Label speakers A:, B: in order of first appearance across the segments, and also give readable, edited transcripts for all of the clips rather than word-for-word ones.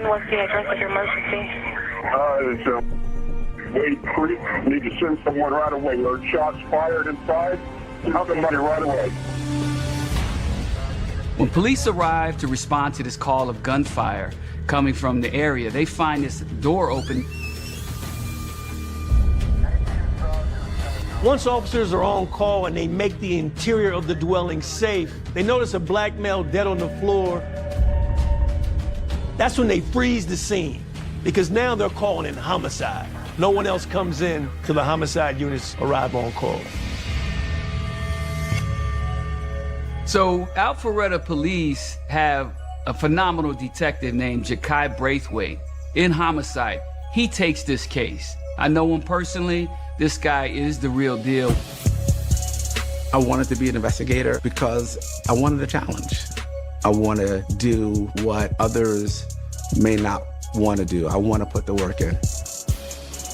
A: 911, what's the address of your emergency?
B: It's Wade Creek. Need to send someone right away. There are shots fired inside. Have somebody right away.
C: When police arrive to respond to this call of gunfire coming from the area, they find this door open.
D: Once officers are on call and they make the interior of the dwelling safe, they notice a black male dead on the floor. That's when they freeze the scene, because now they're calling in homicide. No one else comes in till the homicide units arrive on call.
C: So Alpharetta police have a phenomenal detective named Ja'Kai Braithwaite in homicide. He takes this case. I know him personally. This guy is the real deal.
E: I wanted to be an investigator because I wanted a challenge. I want to do what others may not want to do. I want to put the work in.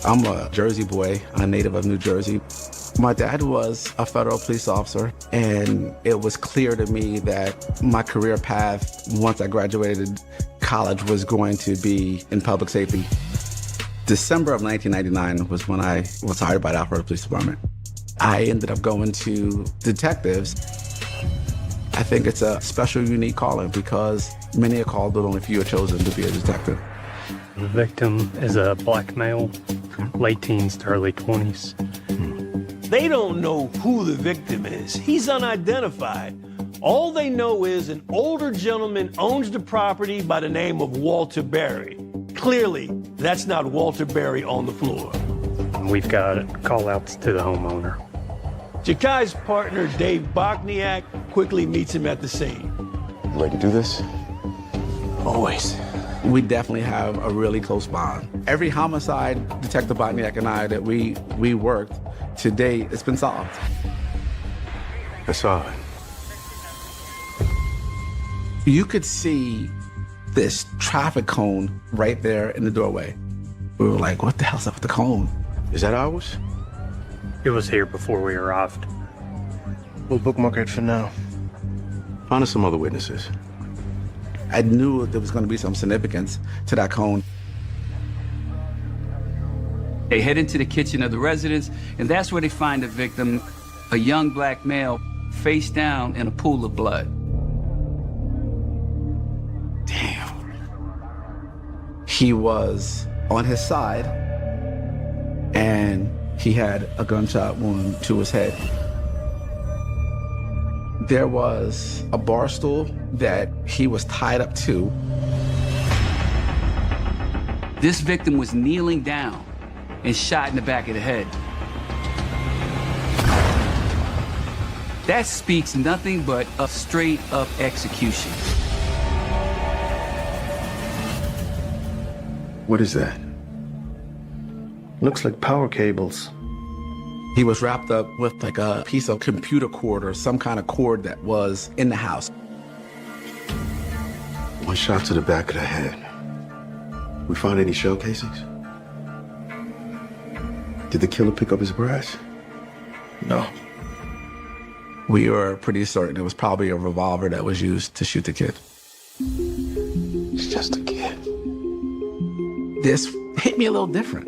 E: I'm a Jersey boy, a native of New Jersey. My dad was a federal police officer, and it was clear to me that my career path, once I graduated college, was going to be in public safety. December of 1999 was when I was hired by the Alpharetta Police Department. I ended up going to detectives. I think it's a special, unique calling because many are called, but only few are chosen to be a detective.
F: The victim is a black male, late teens to early 20s.
D: They don't know who the victim is. He's unidentified. All they know is an older gentleman owns the property by the name of Walter Berry. Clearly, that's not Walter Berry on the floor.
F: We've got call-outs to the homeowner.
D: Ja'Kai's partner, Dave Bokniak, quickly meets him at the scene.
G: You like to do this?
E: Always. We definitely have a really close bond. Every homicide Detective Bokniak and I that we worked, to date, it's been solved.
G: I saw it.
E: You could see this traffic cone right there in the doorway. We were like, what the hell's up with the cone?
G: Is that ours?
F: It was here before we arrived.
G: We'll bookmark it for now. Find us some other witnesses.
E: I knew there was going to be some significance to that cone.
C: They head into the kitchen of the residence, and that's where they find the victim, a young black male, face down in a pool of blood.
E: Damn. He was on his side, and he had a gunshot wound to his head. There was a bar stool that he was tied up to.
C: This victim was kneeling down and shot in the back of the head. That speaks nothing but a straight-up execution.
G: What is that? Looks like power cables.
E: He was wrapped up with like a piece of computer cord or some kind of cord that was in the house.
G: One shot to the back of the head. We find any shell casings? Did the killer pick up his brass?
E: No. We were pretty certain it was probably a revolver that was used to shoot the kid.
G: It's just a kid.
E: This hit me a little different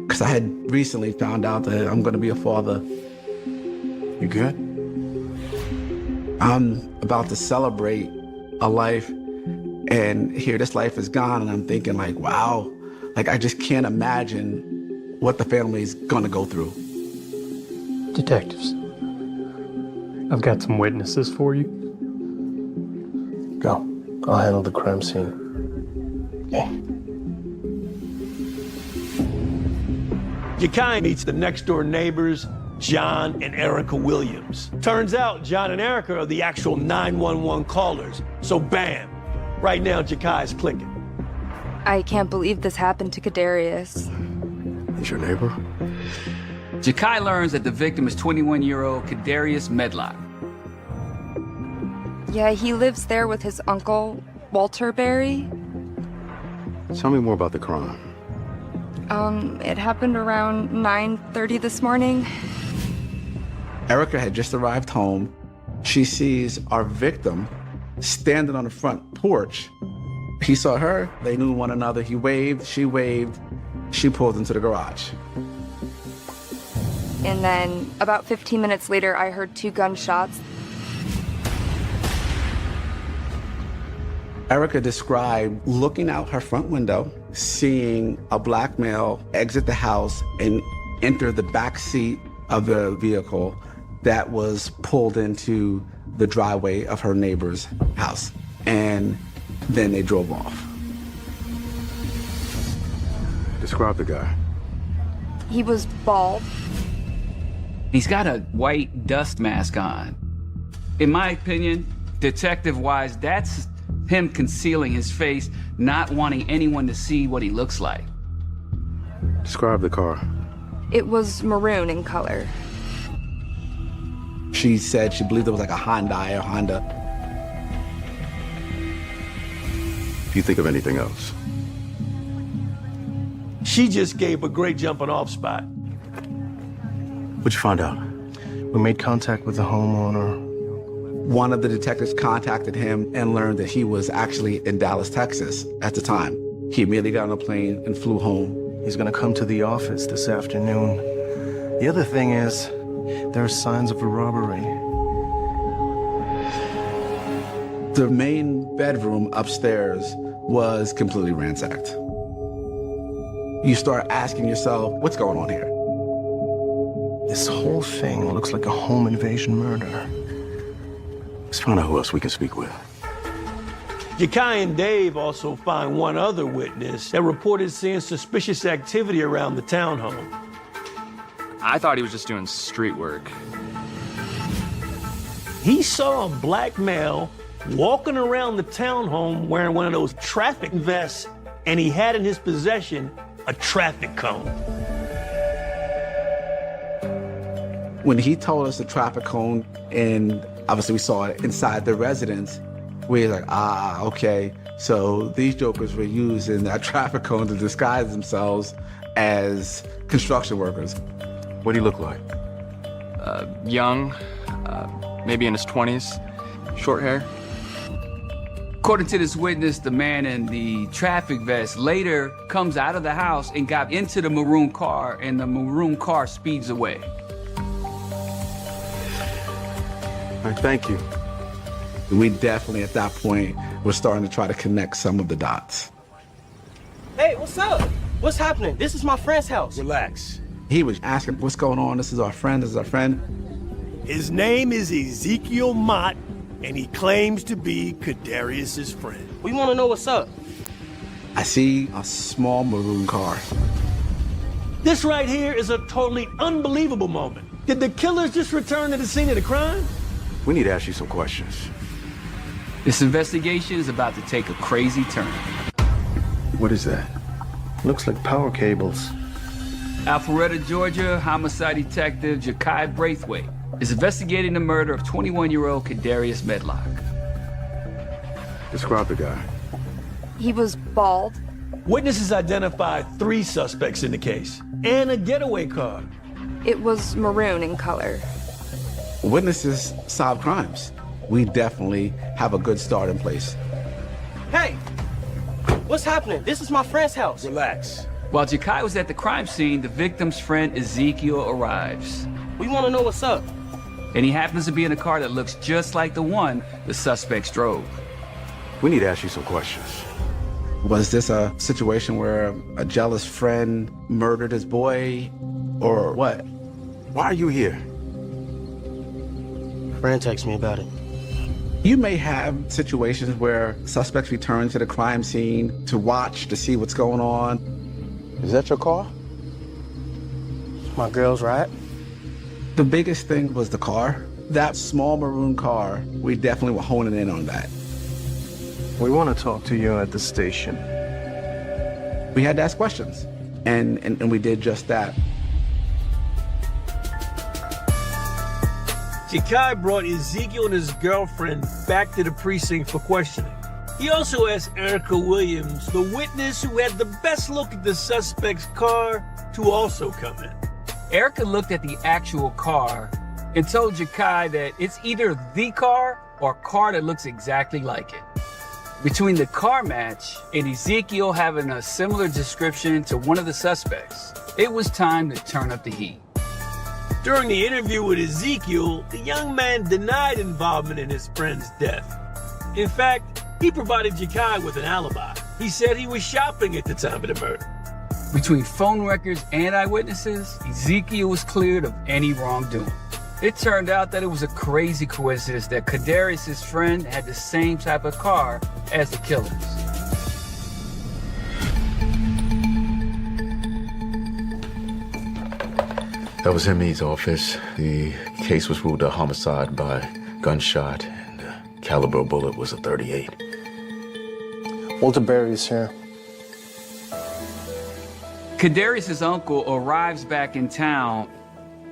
E: because I had recently found out that I'm going to be a father.
G: You good?
E: I'm about to celebrate a life, and here this life is gone, and I'm thinking like, wow, like I just can't imagine what the family's gonna go through.
F: Detectives, I've got some witnesses for you.
G: Go. I'll handle the crime scene. Okay.
D: Ja'Kai meets the next door neighbors, John and Erica Williams. Turns out John and Erica are the actual 911 callers. So bam, right now Ja'Kai's clicking.
H: I can't believe this happened to Kadarius.
G: He's your neighbor?
C: Ja'Kai learns that the victim is 21-year-old Kadarius Medlock.
H: Yeah, he lives there with his uncle, Walter Berry.
G: Tell me more about the crime.
H: It happened around 9:30 this morning.
E: Erica had just arrived home. She sees our victim standing on the front porch, He saw her, they knew one another. He waved, she pulled into the garage.
H: And then about 15 minutes later, I heard 2 gunshots.
E: Erica described looking out her front window, seeing a black male exit the house and enter the back seat of the vehicle that was pulled into the driveway of her neighbor's house. And then they drove off.
G: Describe the guy.
H: He was bald.
C: He's got a white dust mask on. In my opinion, detective-wise, that's him concealing his face, not wanting anyone to see what he looks like.
G: Describe the car.
H: It was maroon in color.
E: She said she believed it was like a Hyundai or Honda.
G: If you think of anything else.
D: She just gave a great jumping off spot.
G: What'd you find out?
I: We made contact with the homeowner.
E: One of the detectives contacted him and learned that he was actually in Dallas, Texas at the time. He immediately got on a plane and flew home.
I: He's gonna come to the office this afternoon. The other thing is, there are signs of a robbery.
E: The main bedroom upstairs was completely ransacked. You start asking yourself, what's going on here?
I: This whole thing looks like a home invasion murder.
G: Let's find out who else we can speak with.
D: Jakai and Dave also find one other witness that reported seeing suspicious activity around the townhome.
J: I thought he was just doing street work.
D: He saw a black male walking around the townhome wearing one of those traffic vests, and he had in his possession a traffic cone.
E: When he told us the traffic cone, and obviously we saw it inside the residence, we were like, okay. So these jokers were using that traffic cone to disguise themselves as construction workers.
G: What do he look like?
J: Young, maybe in his 20s, short hair.
C: According to this witness, the man in the traffic vest later comes out of the house and got into the maroon car, and the maroon car speeds away.
G: All right, thank you.
E: We definitely, at that point, were starting to try to connect some of the dots.
K: Hey, what's up? What's happening? This is my friend's house.
D: Relax.
E: He was asking, what's going on? This is our friend, this is our friend.
D: His name is Ezekiel Mott, and he claims to be Kadarius's friend.
K: We want to know what's up.
E: I see a small maroon car.
D: This right here is a totally unbelievable moment. Did the killers just return to the scene of the crime?
G: We need to ask you some questions.
C: This investigation is about to take a crazy turn.
G: What is that?
I: Looks like power cables.
C: Alpharetta, Georgia, homicide detective Jakai Braithwaite is investigating the murder of 21-year-old Kadarius Medlock.
G: Describe the guy.
H: He was bald.
D: Witnesses identified 3 suspects in the case and a getaway car.
H: It was maroon in color.
E: Witnesses solve crimes. We definitely have a good start in place.
K: Hey, what's happening? This is my friend's house.
D: Relax.
C: While Jakai was at the crime scene, the victim's friend Ezekiel arrives.
K: We want to know what's up.
C: And he happens to be in a car that looks just like the one the suspects drove.
G: We need to ask you some questions.
E: Was this a situation where a jealous friend murdered his boy, or what?
G: Why are you here?
K: Friend texted me about it.
E: You may have situations where suspects return to the crime scene to watch, to see what's going on. Is that your car?
K: My girl's right.
E: The biggest thing was the car. That small maroon car, we definitely were honing in on that.
I: We want to talk to you at the station.
E: We had to ask questions, and we did just that.
D: Jakai brought Ezekiel and his girlfriend back to the precinct for questioning. He also asked Erica Williams, the witness who had the best look at the suspect's car, to also come in.
C: Erica looked at the actual car and told Jakai that it's either the car or a car that looks exactly like it. Between the car match and Ezekiel having a similar description to one of the suspects, it was time to turn up the heat.
D: During the interview with Ezekiel, the young man denied involvement in his friend's death. In fact, he provided Jakai with an alibi. He said he was shopping at the time of the murder.
C: Between phone records and eyewitnesses, Ezekiel was cleared of any wrongdoing. It turned out that it was a crazy coincidence that Kadarius' friend had the same type of car as the killers.
G: That was ME's office. The case was ruled a homicide by gunshot, and the caliber of bullet was a .38.
I: Walter Berry's here.
C: Kadarius' uncle arrives back in town.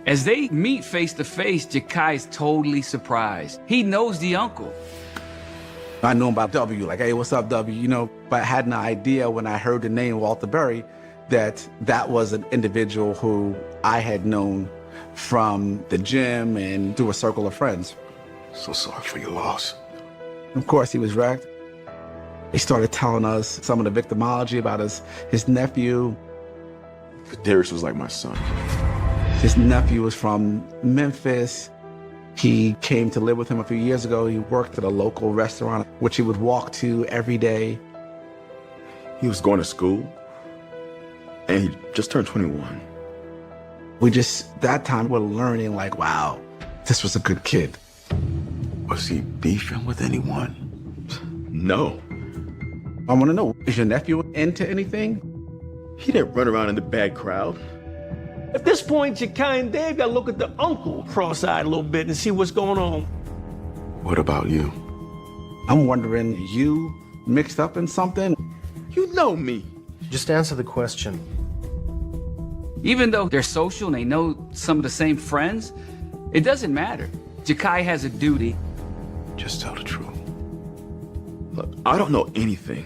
C: As they meet face to face, Jakai is totally surprised. He knows the uncle.
E: I knew him by W, like, hey, what's up, W? You know, but I had an idea when I heard the name Walter Berry that that was an individual who I had known from the gym and through a circle of friends.
G: So sorry for your loss.
E: Of course, he was wrecked. He started telling us some of the victimology about his nephew.
G: Darius was like my son.
E: His nephew was from Memphis. He came to live with him a few years ago. He worked at a local restaurant, which he would walk to every day.
G: He was going to school, and he just turned 21.
E: That time we're learning, like, wow, this was a good kid.
G: Was he beefing with anyone? No.
E: I want to know, is your nephew into anything?
G: He didn't run around in the bad crowd.
D: At this point, Jakai and Dave got to look at the uncle cross-eyed a little bit and see what's going on.
G: What about you?
E: I'm wondering, you mixed up in something?
G: You know me.
I: Just answer the question.
C: Even though they're social and they know some of the same friends, it doesn't matter. Jakai has a duty.
G: Just tell the truth. Look, I don't know anything.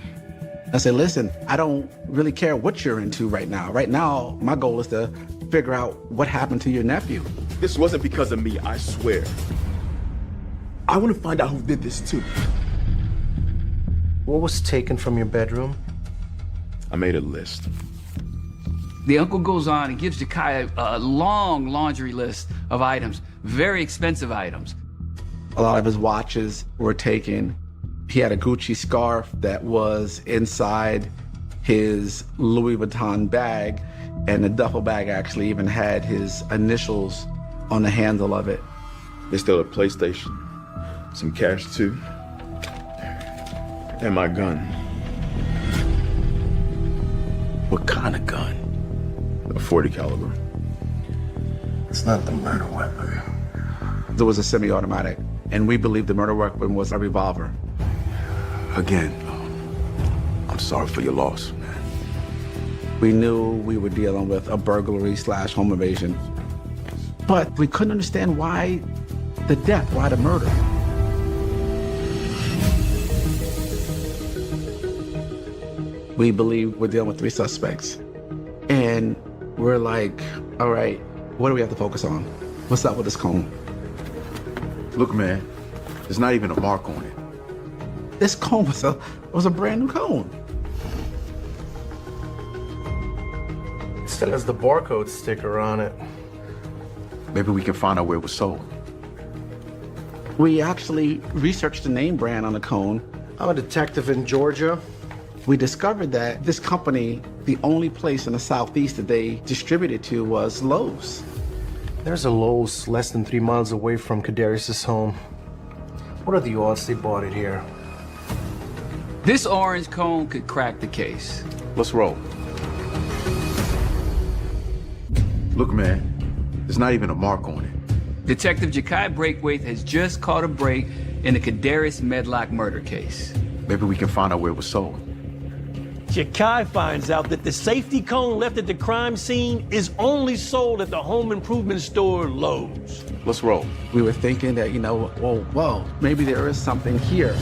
E: I said, listen, I don't really care what you're into right now. Right now, my goal is to figure out what happened to your nephew.
G: This wasn't because of me, I swear. I want to find out who did this too.
I: What was taken from your bedroom?
G: I made a list.
C: The uncle goes on and gives Jakai a long laundry list of items, very expensive items.
E: A lot of his watches were taken. He had a Gucci scarf that was inside his Louis Vuitton bag, and the duffel bag actually even had his initials on the handle of it.
G: There's still a PlayStation, some cash too, and my gun. What kind of gun? A .40 caliber.
I: It's not the murder weapon.
E: There was a semi-automatic, and we believe the murder weapon was a revolver.
G: Again, I'm sorry for your loss, man.
E: We knew we were dealing with a burglary/home invasion, but we couldn't understand why the death, why the murder. We believe we're dealing with 3 suspects, and we're like, all right, what do we have to focus on? What's up with this cone?
G: Look, man, there's not even a mark on it.
E: This cone was a brand new cone.
I: It still has the barcode sticker on it.
G: Maybe we can find out where it was sold.
E: We actually researched the name brand on the cone.
I: I'm a detective in Georgia.
E: We discovered that this company, the only place in the Southeast that they distributed to was Lowe's.
I: There's a Lowe's less than 3 miles away from Kadarius' home. What are the odds they bought it here?
C: This orange cone could crack the case.
G: Let's roll. Look, man, there's not even a mark on it.
C: Detective Jakai Braithwaite has just caught a break in the Kadarius Medlock murder case.
G: Maybe we can find out where it was sold.
D: Jakai finds out that the safety cone left at the crime scene is only sold at the home improvement store Lowe's.
G: Let's roll.
E: We were thinking that, whoa, maybe there is something here.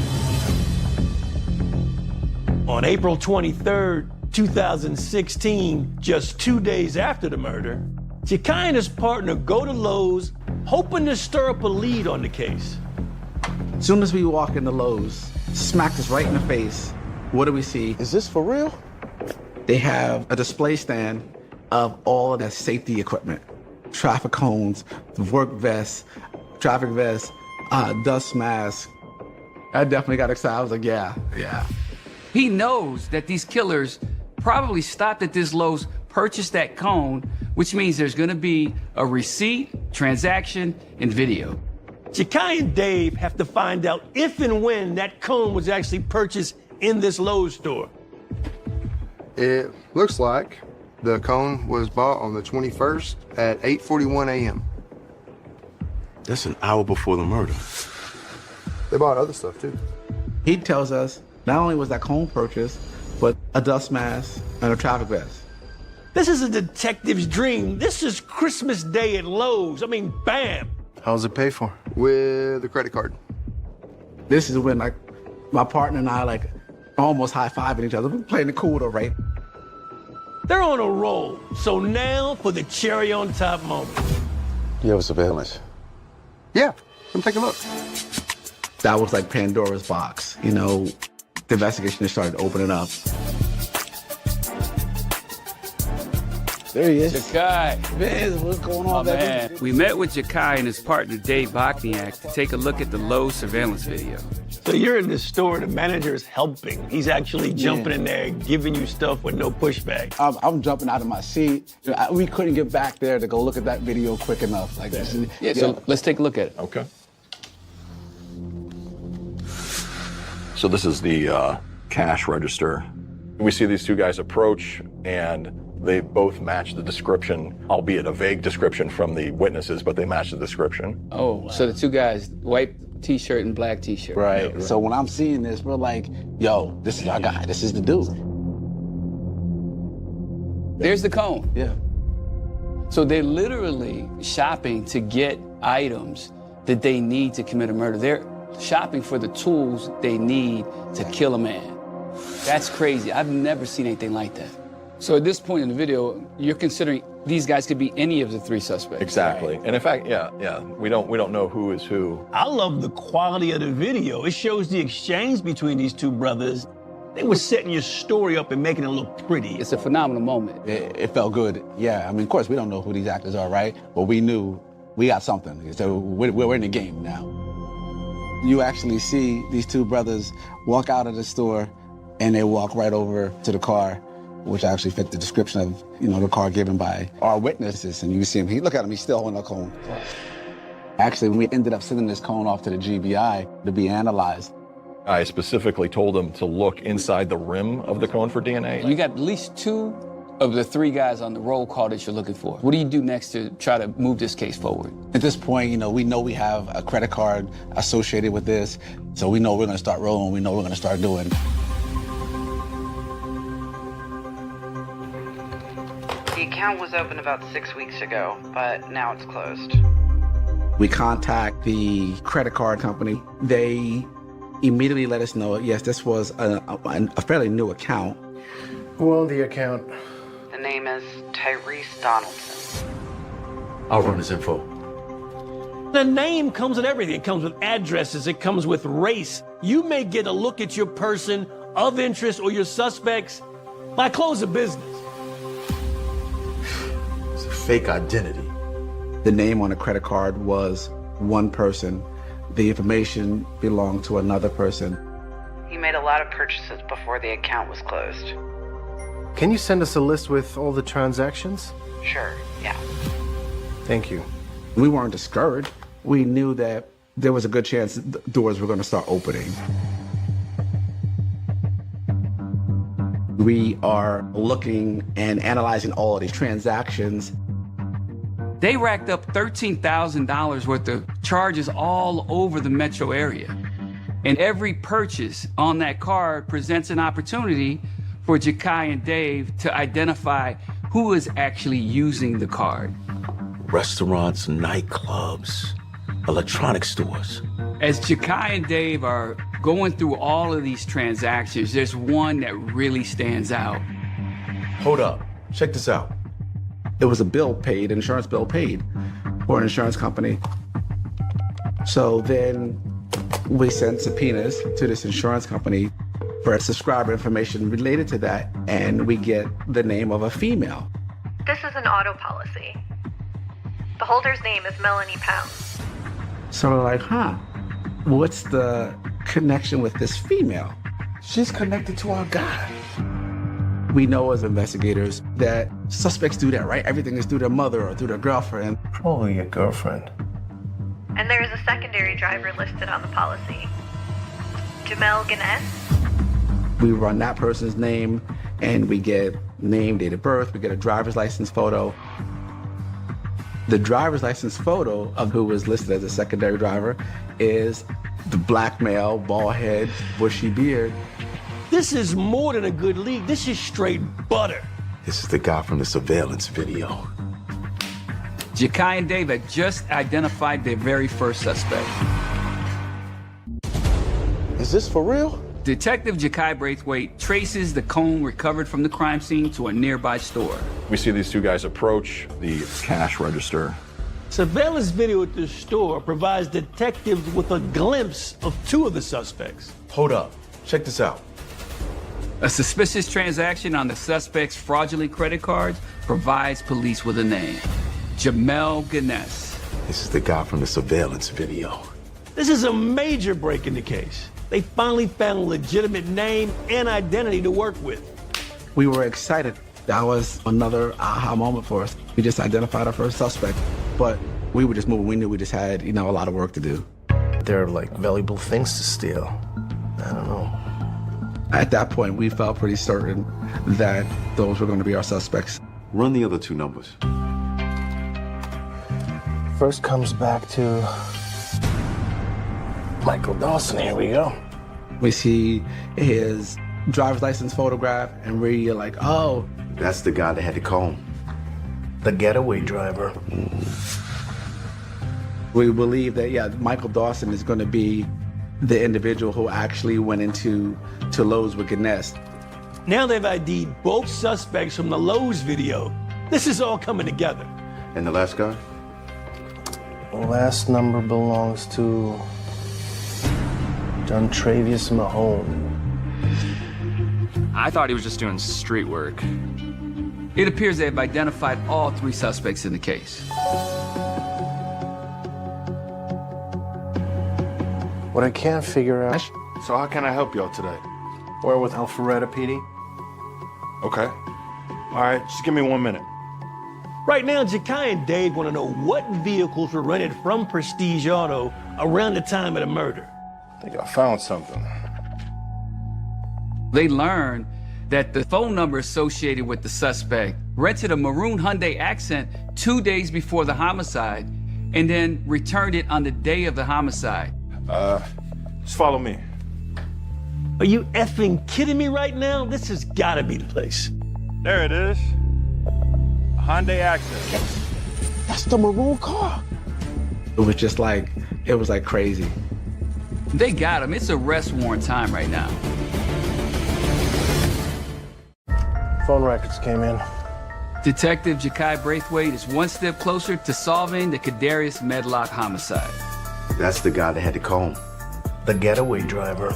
D: On April 23rd, 2016, just 2 days after the murder, Jakai and his partner go to Lowe's, hoping to stir up a lead on the case.
E: As soon as we walk into Lowe's, smacked us right in the face. What do we see?
I: Is this for real?
E: They have a display stand of all of the safety equipment. Traffic cones, work vests, traffic vests, dust masks. I definitely got excited. I was like, yeah.
C: He knows that these killers probably stopped at this Lowe's, purchased that cone, which means there's gonna be a receipt, transaction, and video.
D: Ja'Kai and Dave have to find out if and when that cone was actually purchased in this Lowe's store.
L: It looks like the cone was bought on the 21st at 8:41 a.m.
I: That's an hour before the murder.
L: They bought other stuff too.
E: He tells us not only was that cone purchased, but a dust mask and a traffic vest.
D: This is a detective's dream. This is Christmas Day at Lowe's. I mean, bam.
I: How's it paid for?
L: With a credit card.
E: This is when like my partner and I like almost high-fiving each other. We're playing it cool though, right?
D: They're on a roll. So now for the cherry on top moment.
G: You have surveillance?
L: Yeah, come take a look.
E: That was like Pandora's box. You know, the investigation just started opening up. There he is.
C: Ja'Kai.
E: Man, what's going on,
C: Man, we met with Ja'Kai and his partner Dave Bokniak to take a look at the Lowe's surveillance video.
D: So you're in this store, the manager is helping. He's actually jumping in there, giving you stuff with no pushback.
E: I'm jumping out of my seat. We couldn't get back there to go look at that video quick enough. Like,
C: So let's take a look at it.
M: Okay. So this is the cash register. We see these two guys approach, and they both match the description, albeit a vague description from the witnesses, but they match the description.
C: Oh, so the two guys, white t-shirt and black t-shirt.
E: Right. So when I'm seeing this, we're like, yo, this is our guy. This is the dude.
C: There's the cone.
E: Yeah.
C: So they're literally shopping to get items that they need to commit a murder. They're shopping for the tools they need to kill a man. That's crazy. I've never seen anything like that. So at this point in the video, you're considering these guys could be any of the three suspects.
M: Exactly. And in fact, yeah, we don't know who is who.
D: I love the quality of the video. It shows the exchange between these two brothers. They were setting your story up and making it look pretty.
C: It's a phenomenal moment.
E: It felt good. Yeah, I mean, of course, we don't know who these actors are, right? But we knew we got something. So we're in the game now. You actually see these two brothers walk out of the store and they walk right over to the car, which actually fit the description of, the car given by our witnesses. And you see him, look at him, he's still holding a cone. Actually, we ended up sending this cone off to the GBI to be analyzed.
M: I specifically told them to look inside the rim of the cone for DNA.
C: You got at least two of the three guys on the roll call that you're looking for. What do you do next to try to move this case forward?
E: At this point, we know we have a credit card associated with this, so we know we're gonna start rolling, we know we're gonna start doing.
A: The account was open about 6 weeks ago, but now it's closed.
E: We contact the credit card company. They immediately let us know, yes, this was a fairly new account.
I: Who owned the account?
A: The name is Tyrese Donaldson.
G: I'll run his info.
D: The name comes with everything. It comes with addresses, it comes with race. You may get a look at your person of interest or your suspects by close of business.
G: It's a fake identity.
E: The name on the credit card was one person. The information belonged to another person.
A: He made a lot of purchases before the account was closed.
I: Can you send us a list with all the transactions?
A: Sure, yeah.
I: Thank you.
E: We weren't discouraged. We knew that there was a good chance doors were going to start opening. We are looking and analyzing all of these transactions.
C: They racked up $13,000 worth of charges all over the metro area. And every purchase on that card presents an opportunity for Ja'Kai and Dave to identify who is actually using the card.
G: Restaurants, nightclubs, electronic stores.
C: As Ja'Kai and Dave are going through all of these transactions, there's one that really stands out.
G: Hold up. Check this out.
E: It was a bill paid, insurance bill paid for an insurance company. So then We sent subpoenas to this insurance company for subscriber information related to that, and we get the name of a female.
N: This is an auto policy. The holder's name is Melanie Pound.
E: So we're like, what's the connection with this female?
L: She's connected to our guy.
E: We know as investigators that suspects do that, right? Everything is through their mother or through their girlfriend.
I: Probably your girlfriend.
N: And there is a secondary driver listed on the policy. Jamel Ganesh.
E: We run that person's name, and we get name, date of birth, we get a driver's license photo. The driver's license photo of who was listed as a secondary driver is the black male, bald head, bushy beard.
D: This is more than a good lead. This is straight butter.
G: This is the guy from the surveillance video.
C: Jakai and Dave had just identified their very first suspect.
L: Is this for real?
C: Detective Jakai Braithwaite traces the cone recovered from the crime scene to a nearby store.
M: We see these two guys approach the cash register.
D: Surveillance video at the store provides detectives with a glimpse of two of the suspects.
G: Hold up. Check this out.
C: A suspicious transaction on the suspect's fraudulent credit cards provides police with a name. Jamel Ganesh.
G: This is the guy from the surveillance video.
D: This is a major break in the case. They finally found a legitimate name and identity to work with.
E: We were excited. That was another aha moment for us. We just identified our first suspect, but we were just moving. We knew we just had, a lot of work to do.
I: They're like valuable things to steal. I don't know.
E: At that point, we felt pretty certain that those were going to be our suspects.
G: Run the other two numbers.
I: First comes back to Michael Dawson. Here we go.
E: We see his driver's license photograph, and we're like, oh.
G: That's the guy that had the cone.
I: The getaway driver.
E: We believe that, Michael Dawson is going to be the individual who actually went into Lowe's with Ganesh.
D: Now they've ID'd both suspects from the Lowe's video. This is all coming together.
G: And the last guy?
I: The last number belongs to John Travius Mahone.
J: I thought he was just doing street work.
C: It appears they have identified all three suspects in the case.
I: What I can't figure out...
L: So how can I help y'all today?
I: We're with Alpharetta PD.
L: Okay. All right, just give me 1 minute.
D: Right now, Jakai and Dave want to know what vehicles were rented from Prestige Auto around the time of the murder.
L: I think I found something.
C: They learned that the phone number associated with the suspect rented a maroon Hyundai Accent 2 days before the homicide and then returned it on the day of the homicide.
L: Just follow me.
D: Are you effing kidding me right now? This has got to be the place.
L: There it is. A Hyundai Accent.
E: That's the maroon car. It was like crazy.
C: They got him. It's arrest warrant time right now.
I: Phone records came in.
C: Detective Jakai Braithwaite is one step closer to solving the Kadarius Medlock homicide.
G: That's the guy that had the cone.
I: The getaway driver.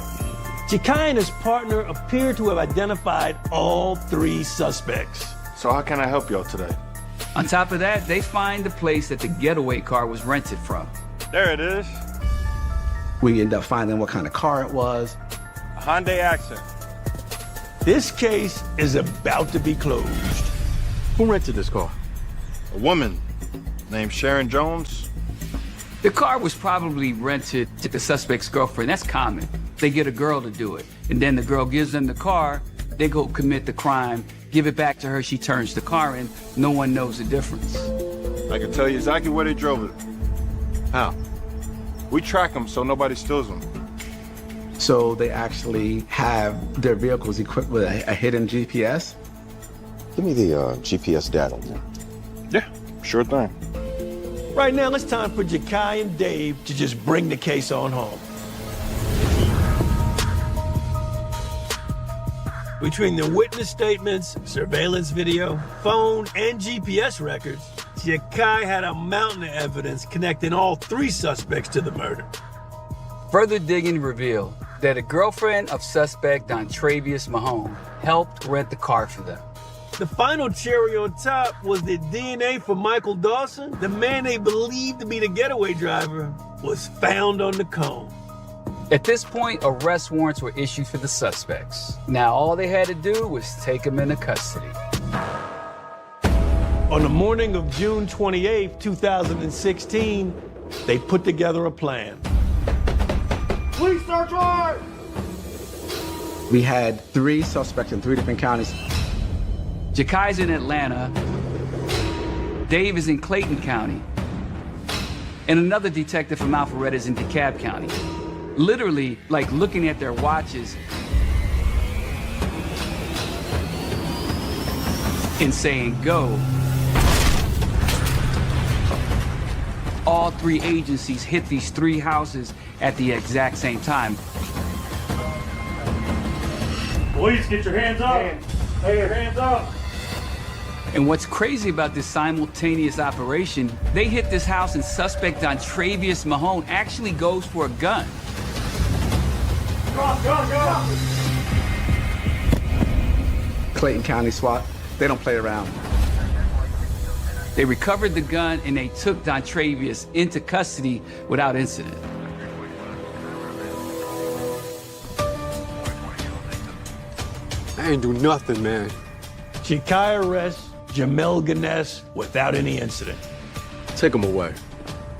D: Jakai and his partner appear to have identified all three suspects.
L: So how can I help y'all today?
C: On top of that, they find the place that the getaway car was rented from.
L: There it is.
E: We end up finding what kind of car it was.
L: A Hyundai Accent.
D: This case is about to be closed.
G: Who rented this car?
L: A woman named Sharon Jones.
C: The car was probably rented to the suspect's girlfriend. That's common. They get a girl to do it, and then the girl gives them the car, they go commit the crime, give it back to her, she turns the car in, no one knows the difference.
L: I can tell you exactly where they drove it.
G: How?
L: We track them so nobody steals them.
E: So they actually have their vehicles equipped with a hidden GPS?
G: Give me the GPS data.
L: Yeah, sure thing.
D: Right now, it's time for Jakai and Dave to just bring the case on home. Between the witness statements, surveillance video, phone, and GPS records, Jakai had a mountain of evidence connecting all three suspects to the murder.
C: Further digging revealed that a girlfriend of suspect Dontravius Mahone helped rent the car for them.
D: The final cherry on top was that DNA for Michael Dawson, the man they believed to be the getaway driver, was found on the cone.
C: At this point, arrest warrants were issued for the suspects. Now all they had to do was take them into custody.
D: On the morning of June 28, 2016, they put together a plan.
B: Police search warrant!
E: We had 3 suspects in 3 different counties.
C: Jakai's in Atlanta, Dave is in Clayton County, and another detective from Alpharetta is in DeKalb County. Literally, like looking at their watches and saying, go. All 3 agencies hit these 3 houses at the exact same time.
B: Police, get your hands up! Hey, your hands up!
C: And what's crazy about this simultaneous operation, they hit this house and suspect Dontravius Mahone actually goes for a gun.
B: Go!
E: Clayton County SWAT, they don't play around.
C: They recovered the gun and they took Dontravius into custody without incident.
O: I ain't do nothing, man.
D: Jakai arrests Jamel Ganesh without any incident.
O: Take him away.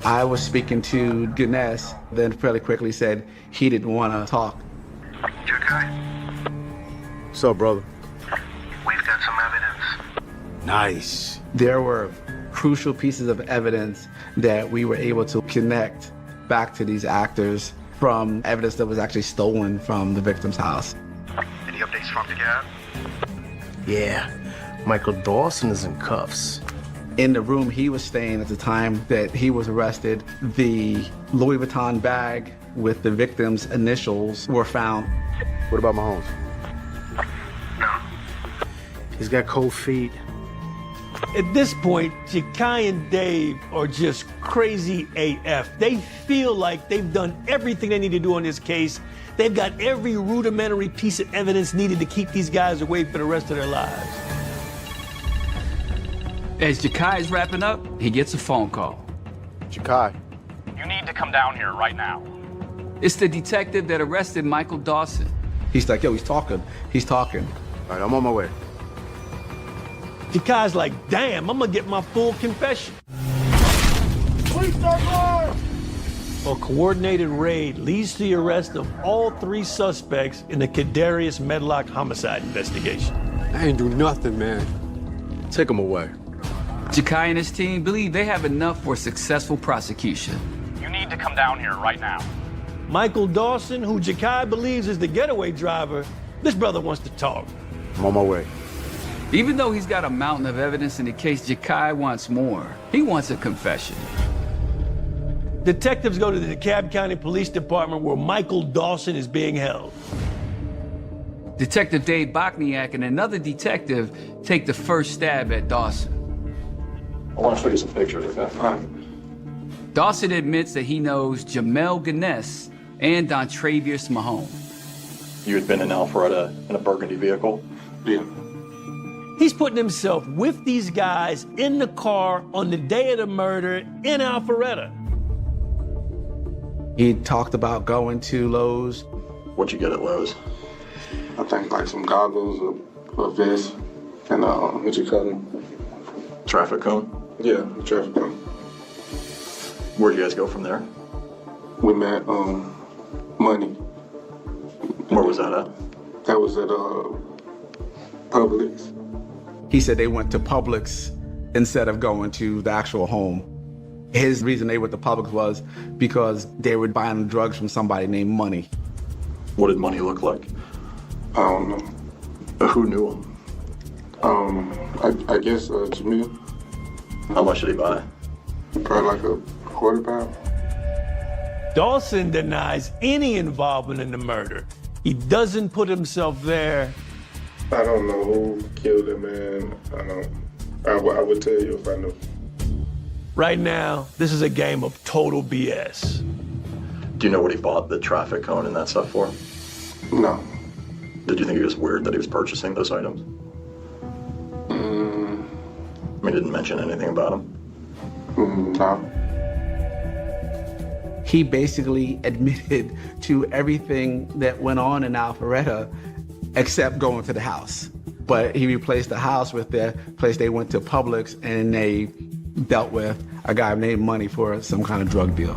E: I was speaking to Ganesh, then fairly quickly said he didn't want to talk.
O: Jakai. What's up, brother?
P: We've got some evidence.
O: Nice.
E: There were crucial pieces of evidence that we were able to connect back to these actors from evidence that was actually stolen from the victim's house.
P: Any updates from DeKalb?
I: Yeah, Michael Dawson is in cuffs.
E: In the room he was staying at the time that he was arrested, the Louis Vuitton bag with the victim's initials were found.
O: What about Mahomes?
P: No.
I: He's got cold feet.
D: At this point, Jakai and Dave are just crazy AF. They feel like they've done everything they need to do on this case. They've got every rudimentary piece of evidence needed to keep these guys away for the rest of their lives.
C: As Jakai is wrapping up, he gets a phone call.
M: Jakai.
J: You need to come down here right now.
C: It's the detective that arrested Michael Dawson.
E: He's like, yo, he's talking.
O: All right, I'm on my way.
D: Jakai's like, damn, I'm gonna get my full confession.
B: Police search warrant!
D: A coordinated raid leads to the arrest of all 3 suspects in the Kadarius Medlock homicide investigation.
O: I ain't do nothing, man. Take him away.
C: Jakai and his team believe they have enough for a successful prosecution.
J: You need to come down here right now.
D: Michael Dawson, who Jakai believes is the getaway driver, this brother wants to talk.
O: I'm on my way.
C: Even though he's got a mountain of evidence in the case, Jakai wants more. He wants a confession.
D: Detectives go to the DeKalb County Police Department where Michael Dawson is being held.
C: Detective Dave Bachniak and another detective take the first stab at Dawson.
M: I want to show you some pictures, okay?
C: Dawson admits that he knows Jamel Ganesh and Dontravius Mahone.
M: You had been in Alpharetta in a burgundy vehicle?
B: Yeah.
D: He's putting himself with these guys in the car on the day of the murder in Alpharetta.
E: He talked about going to Lowe's.
M: What'd you get at Lowe's?
B: I think like some goggles, a vest, and what you call it?
M: Traffic cone?
B: Yeah, a traffic cone.
M: Where'd you guys go from there?
B: We met Money.
M: Where was that at?
B: That was at Publix.
E: He said they went to Publix instead of going to the actual home. His reason they went to Publix was because they were buying drugs from somebody named Money.
M: What did Money look like?
B: I don't know.
M: Who knew him?
B: I guess Jamil.
M: How much did he buy?
B: Probably like a £1/4.
D: Dawson denies any involvement in the murder. He doesn't put himself there.
B: I don't know who killed him, man. I would tell you if I knew.
D: Right now, this is a game of total BS.
M: Do you know what he bought the traffic cone and that stuff for?
L: No.
M: Did you think it was weird that he was purchasing those items? I mean, didn't mention anything about them?
L: No.
E: He basically admitted to everything that went on in Alpharetta except going to the house. But he replaced the house with the place they went to Publix, and they dealt with a guy named Money for some kind of drug deal.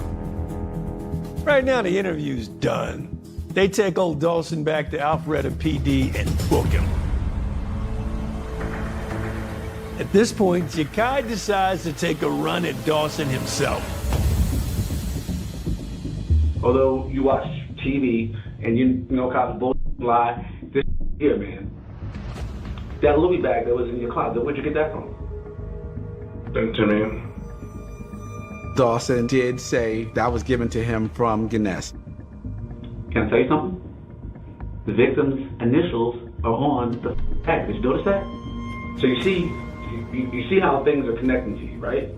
D: Right now, the interview's done. They take old Dawson back to Alpharetta PD and book him. At this point, Jakai decides to take a run at Dawson himself.
Q: Although you watch TV and you know cops bullshit lie, this here, man. That Louis bag that was in your closet, where'd you get that from?
B: Sent to me.
E: Dawson did say that was given to him from Gaines.
Q: Can I tell you something? The victim's initials are on the bag. Did you notice that? So you see how things are connecting to you, right?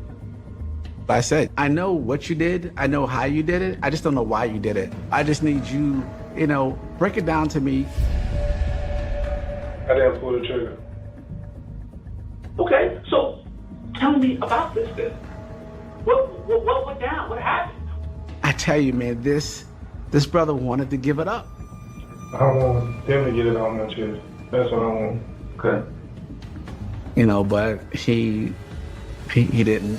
E: I said, I know what you did. I know how you did it. I just don't know why you did it. I just need you, break it down to me.
B: I didn't pull the trigger.
Q: Okay, so tell me about this then. What went down? What happened?
E: I tell you, man, this brother wanted to give it up.
B: I want them to get it on my chest. That's what I want.
Q: Okay.
E: But he didn't.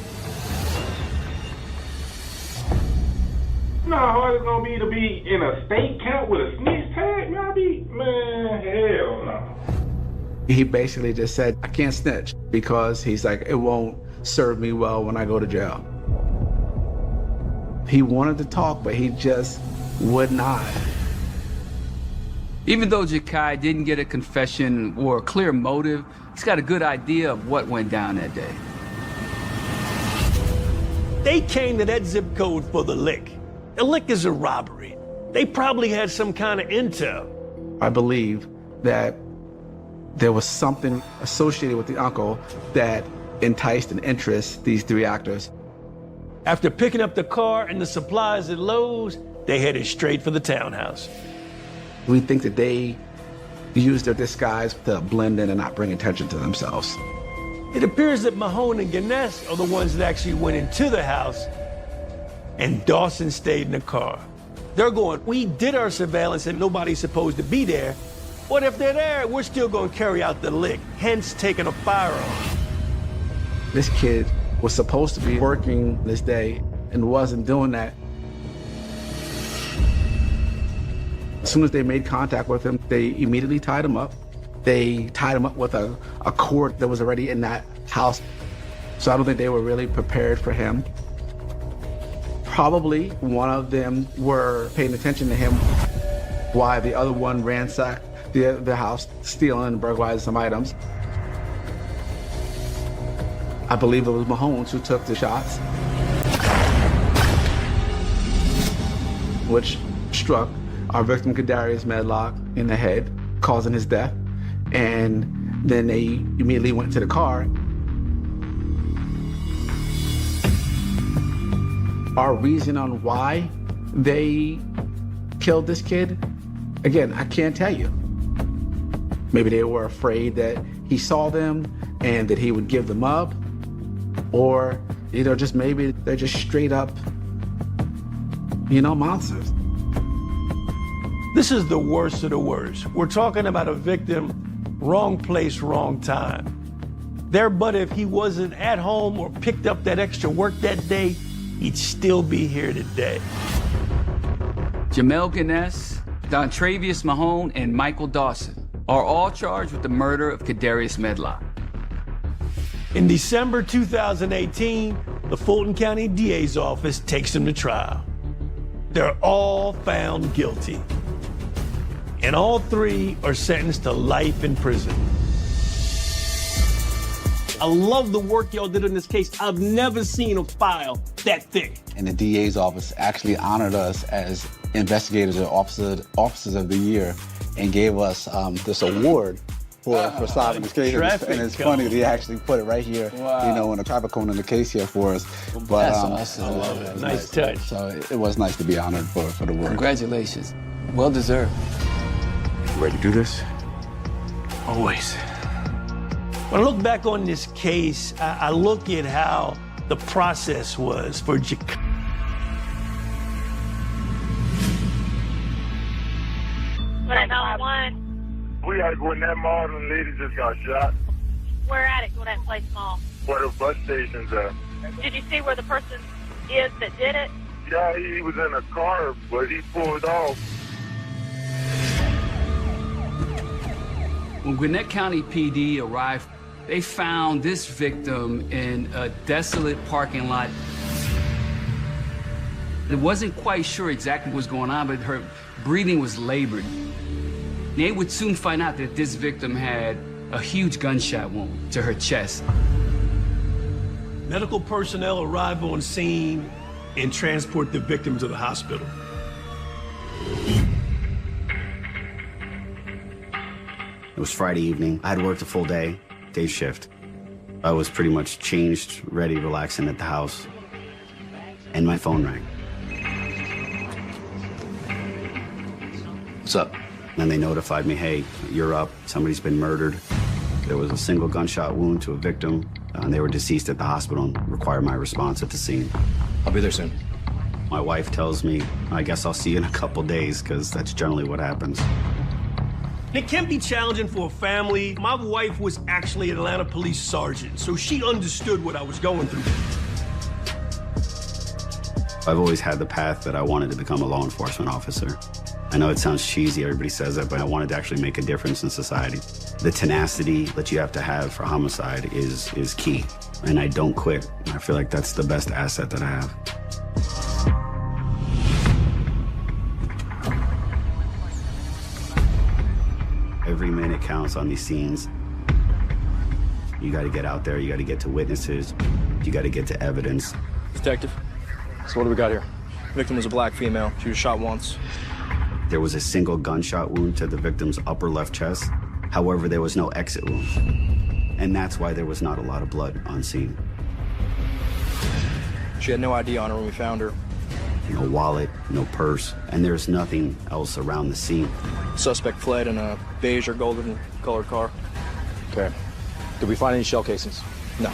B: You know how hard it's gonna be to be in a state camp with a snitch tag? Man, hell no.
E: He basically just said, I can't snitch because he's like, it won't serve me well when I go to jail. He wanted to talk, but he just would not.
C: Even though Jakai didn't get a confession or a clear motive, he's got a good idea of what went down that day.
D: They came to that zip code for the lick. The lick is a robbery. They probably had some kind of intel.
E: I believe that there was something associated with the uncle that enticed and interested these three actors.
D: After picking up the car and the supplies at Lowe's, they headed straight for the townhouse.
E: We think that they used their disguise to blend in and not bring attention to themselves.
D: It appears that Mahone and Gaines are the ones that actually went into the house, and Dawson stayed in the car. They're going, we did our surveillance and nobody's supposed to be there. What if they're there? We're still going to carry out the lick, hence taking a firearm.
E: This kid was supposed to be working this day and wasn't doing that. As soon as they made contact with him, they immediately tied him up. They tied him up with a cord that was already in that house. So I don't think they were really prepared for him. Probably one of them were paying attention to him while the other one ransacked the house, stealing and burglarizing some items. I believe it was Mahone who took the shots, which struck our victim Kadarius Medlock in the head, causing his death. And then they immediately went to the car. Our reason on why they killed this kid, again, I can't tell you. Maybe they were afraid that he saw them and that he would give them up, or just maybe they're just straight up, monsters.
D: This is the worst of the worst. We're talking about a victim, wrong place, wrong time. But if he wasn't at home or picked up that extra work that day, he'd still be here today.
C: Jamel Gaines, Dontravius Mahone, and Michael Dawson are all charged with the murder of Kadarius Medlock.
D: In December 2018, the Fulton County DA's office takes them to trial. They're all found guilty. And all three are sentenced to life in prison. I love the work y'all did in this case. I've never seen a file that thick.
E: And the DA's office actually honored us as investigators or officers of the year and gave us this award for solving this case. And it's funny that he actually put it right here,
C: Wow.
E: you know, in a traffic cone in the case here for us. But
C: That's awesome.
E: I
C: love it.
F: Nice touch.
E: So it was nice to be honored for the work.
C: Congratulations. Well deserved.
E: You ready to do this?
D: Always. When I look back on this case, I look at how the process was for Jakai.
N: What at 911?
P: We gotta go in that mall and the lady just got shot.
N: Where at it? Go that place mall.
P: Where the bus station's at.
N: Did you see where the person is that did it?
P: Yeah, he was in a car, but he pulled off.
C: When Gwinnett County PD arrived, they found this victim in a desolate parking lot. They wasn't quite sure exactly what was going on, but her breathing was labored. They would soon find out that this victim had a huge gunshot wound to her chest.
D: Medical personnel arrive on scene and transport the victim to the hospital.
R: It was Friday evening. I had worked a full day shift. I was pretty much changed, ready, relaxing at the house, and my phone rang.
J: What's up?
R: And they notified me, hey, you're up, somebody's been murdered. There was a single gunshot wound to a victim, and they were deceased at the hospital and required my response at the scene.
J: I'll be there soon.
R: My wife tells me, I guess I'll see you in a couple days, because that's generally what happens.
D: It can be challenging for a family. My wife was actually an Atlanta police sergeant, so she understood what I was going through.
R: I've always had the path that I wanted to become a law enforcement officer. I know it sounds cheesy, everybody says that, but I wanted to actually make a difference in society. The tenacity that you have to have for homicide is key, and I don't quit. I feel like that's the best asset that I have. Every minute counts on these scenes. You gotta get out there, you gotta get to witnesses, you gotta get to evidence.
K: Detective, so what do we got here? The victim was a black female. She was shot once.
R: There was a single gunshot wound to the victim's upper left chest. However, there was no exit wound. And that's why there was not a lot of blood on scene.
K: She had no ID on her when we found her.
R: No wallet, no purse, and there's nothing else around the scene.
K: Suspect fled in a beige or golden colored car.
J: Okay. Did we find any shell casings?
K: No.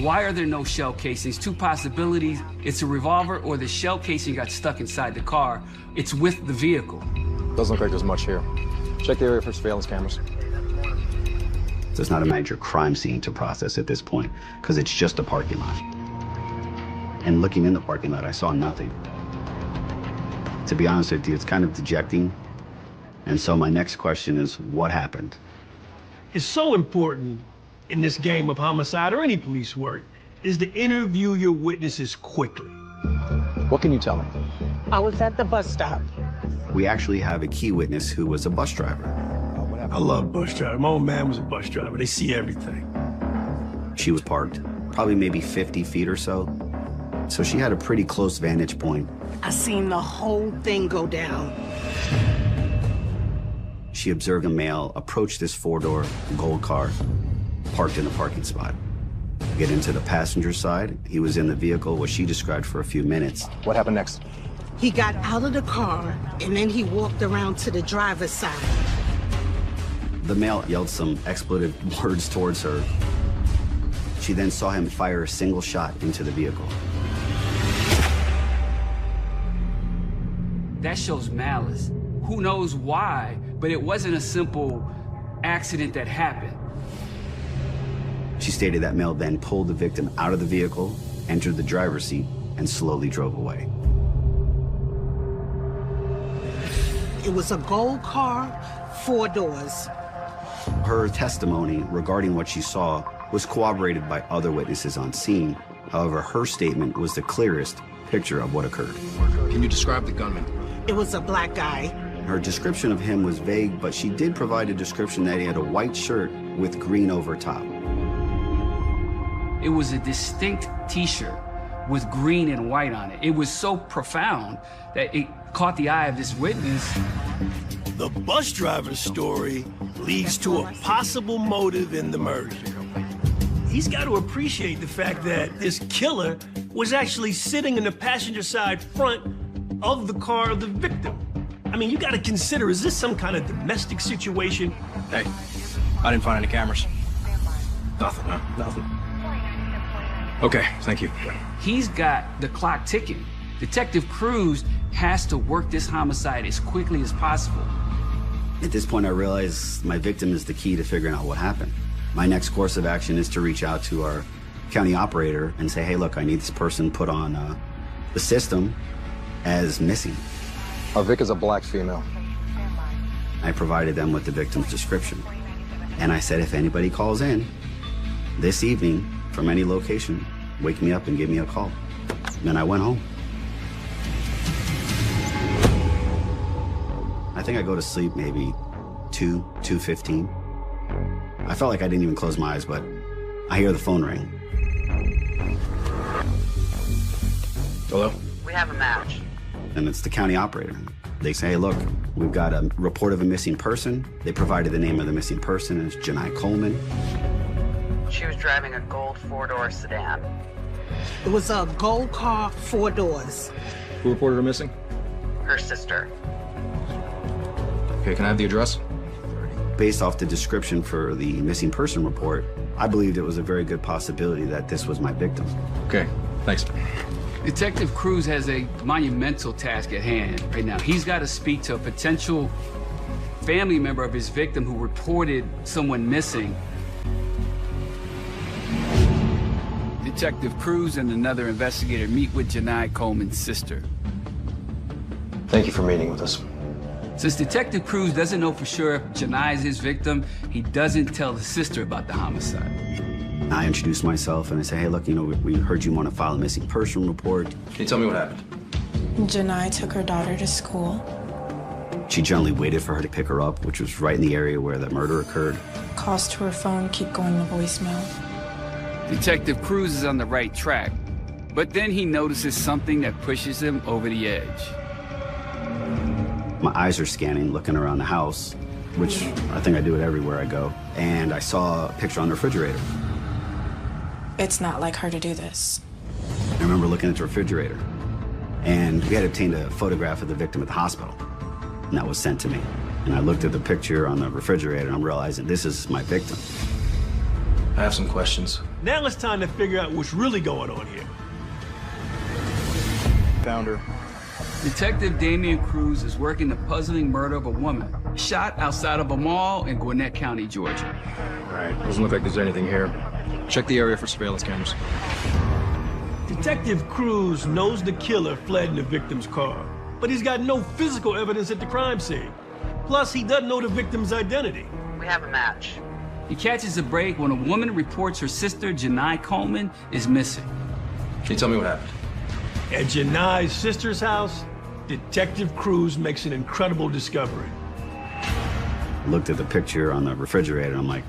C: Why are there no shell casings? Two possibilities. It's a revolver or the shell casing got stuck inside the car. It's with the vehicle.
J: Doesn't look like there's much here. Check the area for surveillance cameras.
R: There's not a major crime scene to process at this point, because it's just a parking lot. And looking in the parking lot, I saw nothing. To be honest with you, it's kind of dejecting. And so my next question is, what happened?
D: It's so important in this game of homicide or any police work is to interview your witnesses quickly.
J: What can you tell me?
S: I was at the bus stop.
R: We actually have a key witness who was a bus driver.
D: I love bus drivers. My old man was a bus driver. They see everything.
R: She was parked probably maybe 50 feet or so. So she had a pretty close vantage point.
S: I seen the whole thing go down.
R: She observed a male approach this four-door gold car parked in the parking spot. Get into the passenger side. He was in the vehicle, what she described, for a few minutes.
J: What happened next?
S: He got out of the car, and then he walked around to the driver's side.
R: The male yelled some expletive words towards her. She then saw him fire a single shot into the vehicle.
C: That shows malice. Who knows why, but it wasn't a simple accident that happened.
R: She stated that male then pulled the victim out of the vehicle, entered the driver's seat, and slowly drove away.
S: It was a gold car, 4 doors.
R: Her testimony regarding what she saw was corroborated by other witnesses on scene. However, her statement was the clearest picture of what occurred.
J: Can you describe the gunman?
S: It was a black guy.
R: Her description of him was vague, but she did provide a description that he had a white shirt with green over top.
C: It was a distinct t-shirt with green and white on it. It was so profound that it caught the eye of this witness.
D: the bus driver's story leads to a possible motive in the murder. He's got to appreciate the fact that this killer was actually sitting in the passenger side front of the car of the victim. I mean, you got to consider, is this some kind of domestic situation?
K: Hey, I didn't find any cameras. Nothing, huh?
D: Nothing.
K: Okay, thank you.
C: He's got the clock ticking. Detective Cruz has to work this homicide as quickly as possible.
R: At this point, I realize my victim is the key to figuring out what happened. My next course of action is to reach out to our county operator and say, hey, look, I need this person put on the system as missing.
K: Our Vic is a black female.
R: I provided them with the victim's description. And I said, if anybody calls in this evening from any location, wake me up and give me a call. Then I went home. I think I go to sleep maybe 2:15. I felt like I didn't even close my eyes, but I hear the phone ring.
K: Hello?
A: We have a match.
R: And it's the county operator. They say, hey, look, we've got a report of a missing person. They provided the name of the missing person as Janai Coleman.
A: She was driving a gold four-door sedan.
S: It was a gold car, 4 doors.
K: Who reported her missing?
A: Her sister.
K: Okay, can I have the address?
R: Based off the description for the missing person report, I believed it was a very good possibility that this was my victim.
K: Okay, thanks.
C: Detective Cruz has a monumental task at hand right now. He's got to speak to a potential family member of his victim who reported someone missing. Detective Cruz and another investigator meet with Janai Coleman's sister.
K: Thank you for meeting with us.
C: Since Detective Cruz doesn't know for sure if Janai is his victim, he doesn't tell the sister about the homicide.
R: I introduce myself and I say, hey, look, you know, we heard you want to file a missing person report.
K: Can you tell me what happened?
T: Janai took her daughter to school.
R: She generally waited for her to pick her up, which was right in the area where the murder occurred.
T: Calls to her phone keep going to voicemail.
C: Detective Cruz is on the right track, but then he notices something that pushes him over the edge.
R: My eyes are scanning, looking around the house, which I think I do it everywhere I go, and I saw a picture on the refrigerator.
T: It's not like her to do this.
R: I remember looking at the refrigerator, and we had obtained a photograph of the victim at the hospital, and that was sent to me. And I looked at the picture on the refrigerator, and I'm realizing this is my victim.
K: I have some questions.
D: Now it's time to figure out what's really going on here.
K: Found her.
C: Detective Damian Cruz is working the puzzling murder of a woman shot outside of a mall in Gwinnett County, Georgia.
K: All right, doesn't look like there's anything here. Check the area for surveillance cameras.
D: Detective Cruz knows the killer fled in the victim's car, but he's got no physical evidence at the crime scene. Plus, he doesn't know the victim's identity.
A: We have a match.
C: He catches a break when a woman reports her sister, Janai Coleman, is missing.
K: Can you tell me what happened?
D: At Janai's sister's house, Detective Cruz makes an incredible discovery.
R: I looked at the picture on the refrigerator, and I'm like,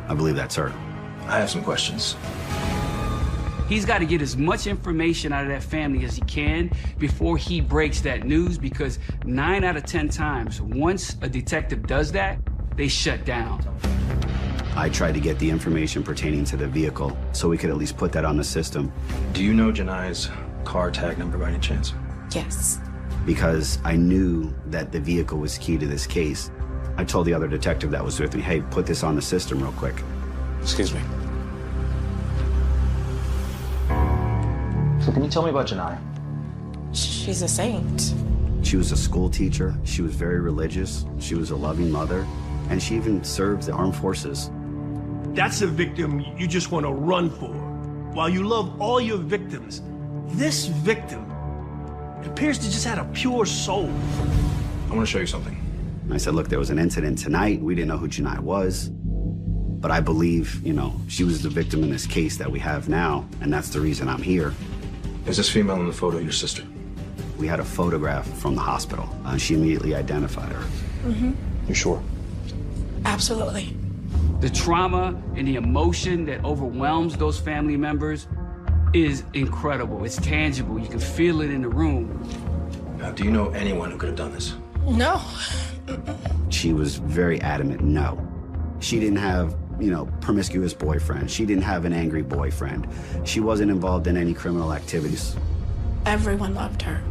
R: I believe that's her.
K: I have some questions.
C: He's got to get as much information out of that family as he can before he breaks that news, because 9 out of 10 times, once a detective does that, they shut down.
R: I tried to get the information pertaining to the vehicle so we could at least put that on the system.
K: Do you know Janai's car tag number by any chance?
T: Yes.
R: Because I knew that the vehicle was key to this case, I told the other detective that was with me, hey, put this on the system real quick.
K: Excuse me. So can you tell me about Janai?
T: She's a saint.
R: She was a school teacher. She was very religious. She was a loving mother. And she even served the armed forces.
D: That's a victim you just want to run for. While you love all your victims, this victim, it appears to just have a pure soul.
K: I want to show you something.
R: And I said, look, there was an incident tonight. We didn't know who Janai was. But I believe, you know, she was the victim in this case that we have now, and that's the reason I'm here.
K: Is this female in the photo your sister?
R: We had a photograph from the hospital, and she immediately identified her.
T: Mm-hmm.
K: You sure?
T: Absolutely.
C: The trauma and the emotion that overwhelms those family members is incredible. It's tangible. You can feel it in the room.
K: Now, do you know anyone who could have done this?
T: No,
R: She was very adamant, no. She didn't have, promiscuous boyfriend. She didn't have an angry boyfriend. She wasn't involved in any criminal activities.
T: Everyone loved her.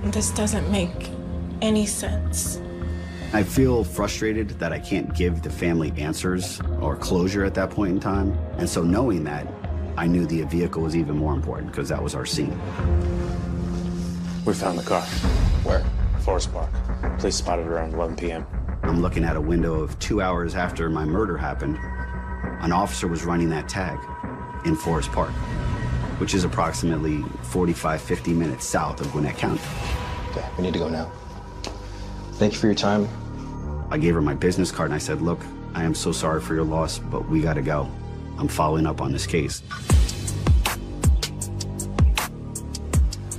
T: This doesn't make any sense.
R: I feel frustrated that I can't give the family answers or closure at that point in time. And so knowing that, I knew the vehicle was even more important because that was our scene.
O: We found the car.
K: Where?
O: Forest Park. Police spotted it around 11 p.m.
R: I'm looking at a window of 2 hours after my murder happened. An officer was running that tag in Forest Park, which is approximately 45, 50 minutes south of Gwinnett County.
K: Okay, we need to go now. Thank you for your time.
R: I gave her my business card and I said, look, I am so sorry for your loss, but we gotta go. I'm following up on this case.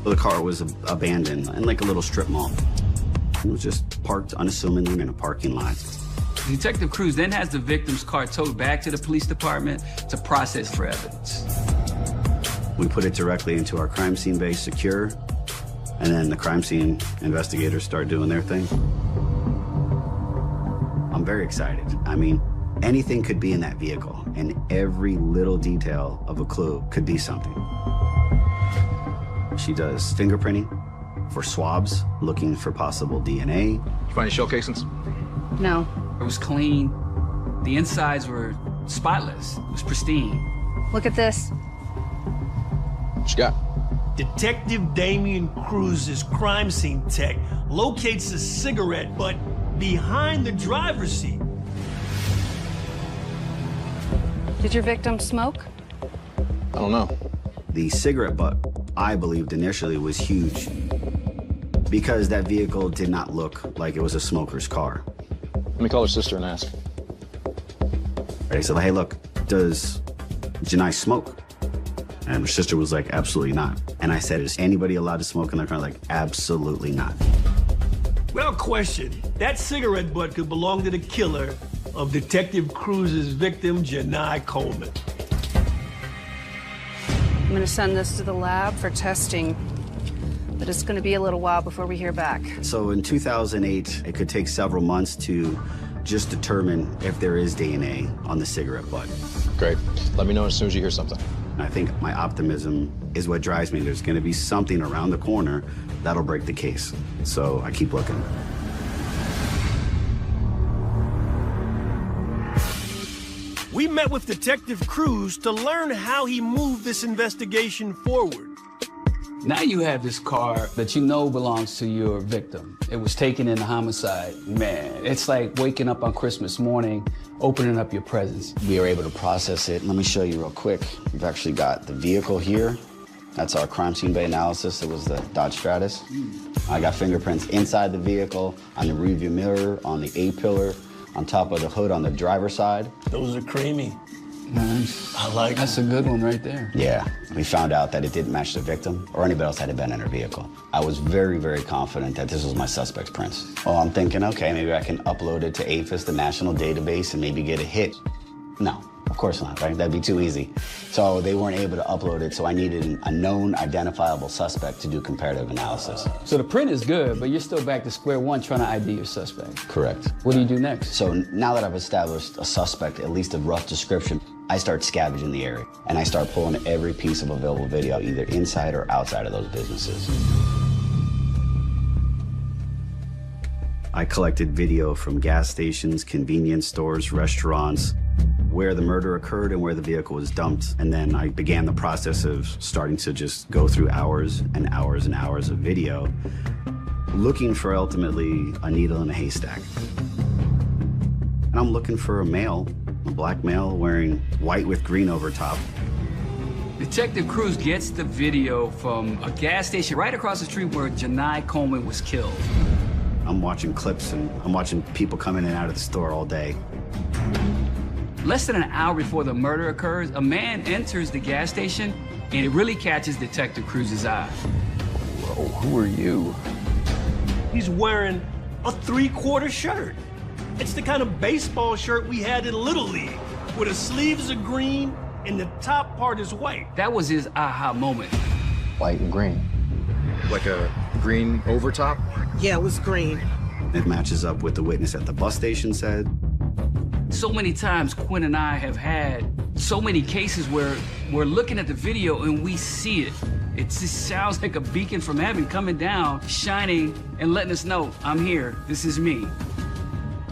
R: The car was abandoned in like a little strip mall. It was just parked unassumingly in a parking lot.
C: Detective Cruz then has the victim's car towed back to the police department to process for evidence.
R: We put it directly into our crime scene base, secure, and then the crime scene investigators start doing their thing. I'm very excited. I mean, anything could be in that vehicle, and every little detail of a clue could be something. She does fingerprinting for swabs, looking for possible DNA.
K: Did you find any shell casings?
H: No.
C: It was clean. The insides were spotless. It was pristine.
H: Look at this.
K: What you got?
D: Detective Damian Cruz's crime scene tech locates a cigarette butt behind the driver's seat.
H: Did your victim smoke?
K: I don't know.
R: The cigarette butt, I believed initially, was huge because that vehicle did not look like it was a smoker's car.
K: Let me call her sister and ask.
R: I said, hey, look, does Janai smoke? And her sister was like, absolutely not. And I said, is anybody allowed to smoke in their car? Like, absolutely not.
D: Without question, that cigarette butt could belong to the killer of Detective Cruz's victim, Janai Coleman.
H: I'm gonna send this to the lab for testing, but it's gonna be a little while before we hear back.
R: So in 2008, it could take several months to just determine if there is DNA on the cigarette butt.
K: Great. Let me know as soon as you hear something.
R: I think my optimism is what drives me. There's gonna be something around the corner that'll break the case. So I keep looking.
D: We met with Detective Cruz to learn how he moved this investigation forward.
C: Now you have this car that you know belongs to your victim. It was taken in a homicide. Man, it's like waking up on Christmas morning, opening up your presents.
R: We were able to process it. Let me show you real quick. We've actually got the vehicle here. That's our crime scene bay analysis. It was the Dodge Stratus. I got fingerprints inside the vehicle, on the rearview mirror, on the A-pillar, on top of the hood on the driver's side.
D: Those are creamy.
C: Nice.
D: I like
C: That's a good one right there.
R: Yeah, we found out that it didn't match the victim or anybody else had been in her vehicle. I was very, very confident that this was my suspect's prints. Well, I'm thinking, okay, maybe I can upload it to APHIS, the national database, and maybe get a hit. No, of course not, right? That'd be too easy. So they weren't able to upload it, so I needed a known identifiable suspect to do comparative analysis.
C: So the print is good, but you're still back to square one trying to ID your suspect.
R: Correct.
C: What do you do next?
R: So now that I've established a suspect, at least a rough description, I start scavenging the area, and I start pulling every piece of available video, either inside or outside of those businesses. I collected video from gas stations, convenience stores, restaurants, where the murder occurred and where the vehicle was dumped. And then I began the process of starting to just go through hours and hours and hours of video, looking for ultimately a needle in a haystack. And I'm looking for a male, a black male wearing white with green over top.
C: Detective Cruz gets the video from a gas station right across the street where Janai Coleman was killed.
R: I'm watching clips and I'm watching people come in and out of the store all day.
C: Less than an hour before the murder occurs, a man enters the gas station and it really catches Detective Cruz's eye.
K: Whoa, who are you?
D: He's wearing a three-quarter shirt. It's the kind of baseball shirt we had in Little League, where the sleeves are green and the top part is white.
C: That was his aha moment.
K: White and green. Like a green overtop?
S: Yeah, it was green.
R: It matches up with the witness at the bus station said.
C: So many times Quinn and I have had so many cases where we're looking at the video and we see it. It just sounds like a beacon from heaven coming down, shining, and letting us know, I'm here, this is me.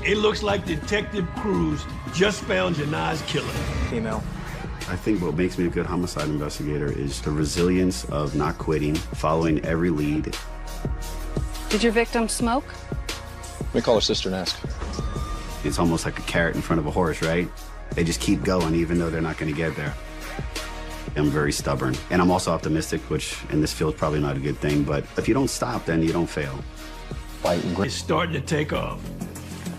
D: It looks like Detective Cruz just found Janai's killer.
K: Female.
R: I think what makes me a good homicide investigator is the resilience of not quitting, following every lead.
H: Did your victim smoke?
K: Let me call her sister and ask.
R: It's almost like a carrot in front of a horse, right? They just keep going even though they're not going to get there. I'm very stubborn. And I'm also optimistic, which in this field is probably not a good thing. But if you don't stop, then you don't fail.
D: It's starting to take off.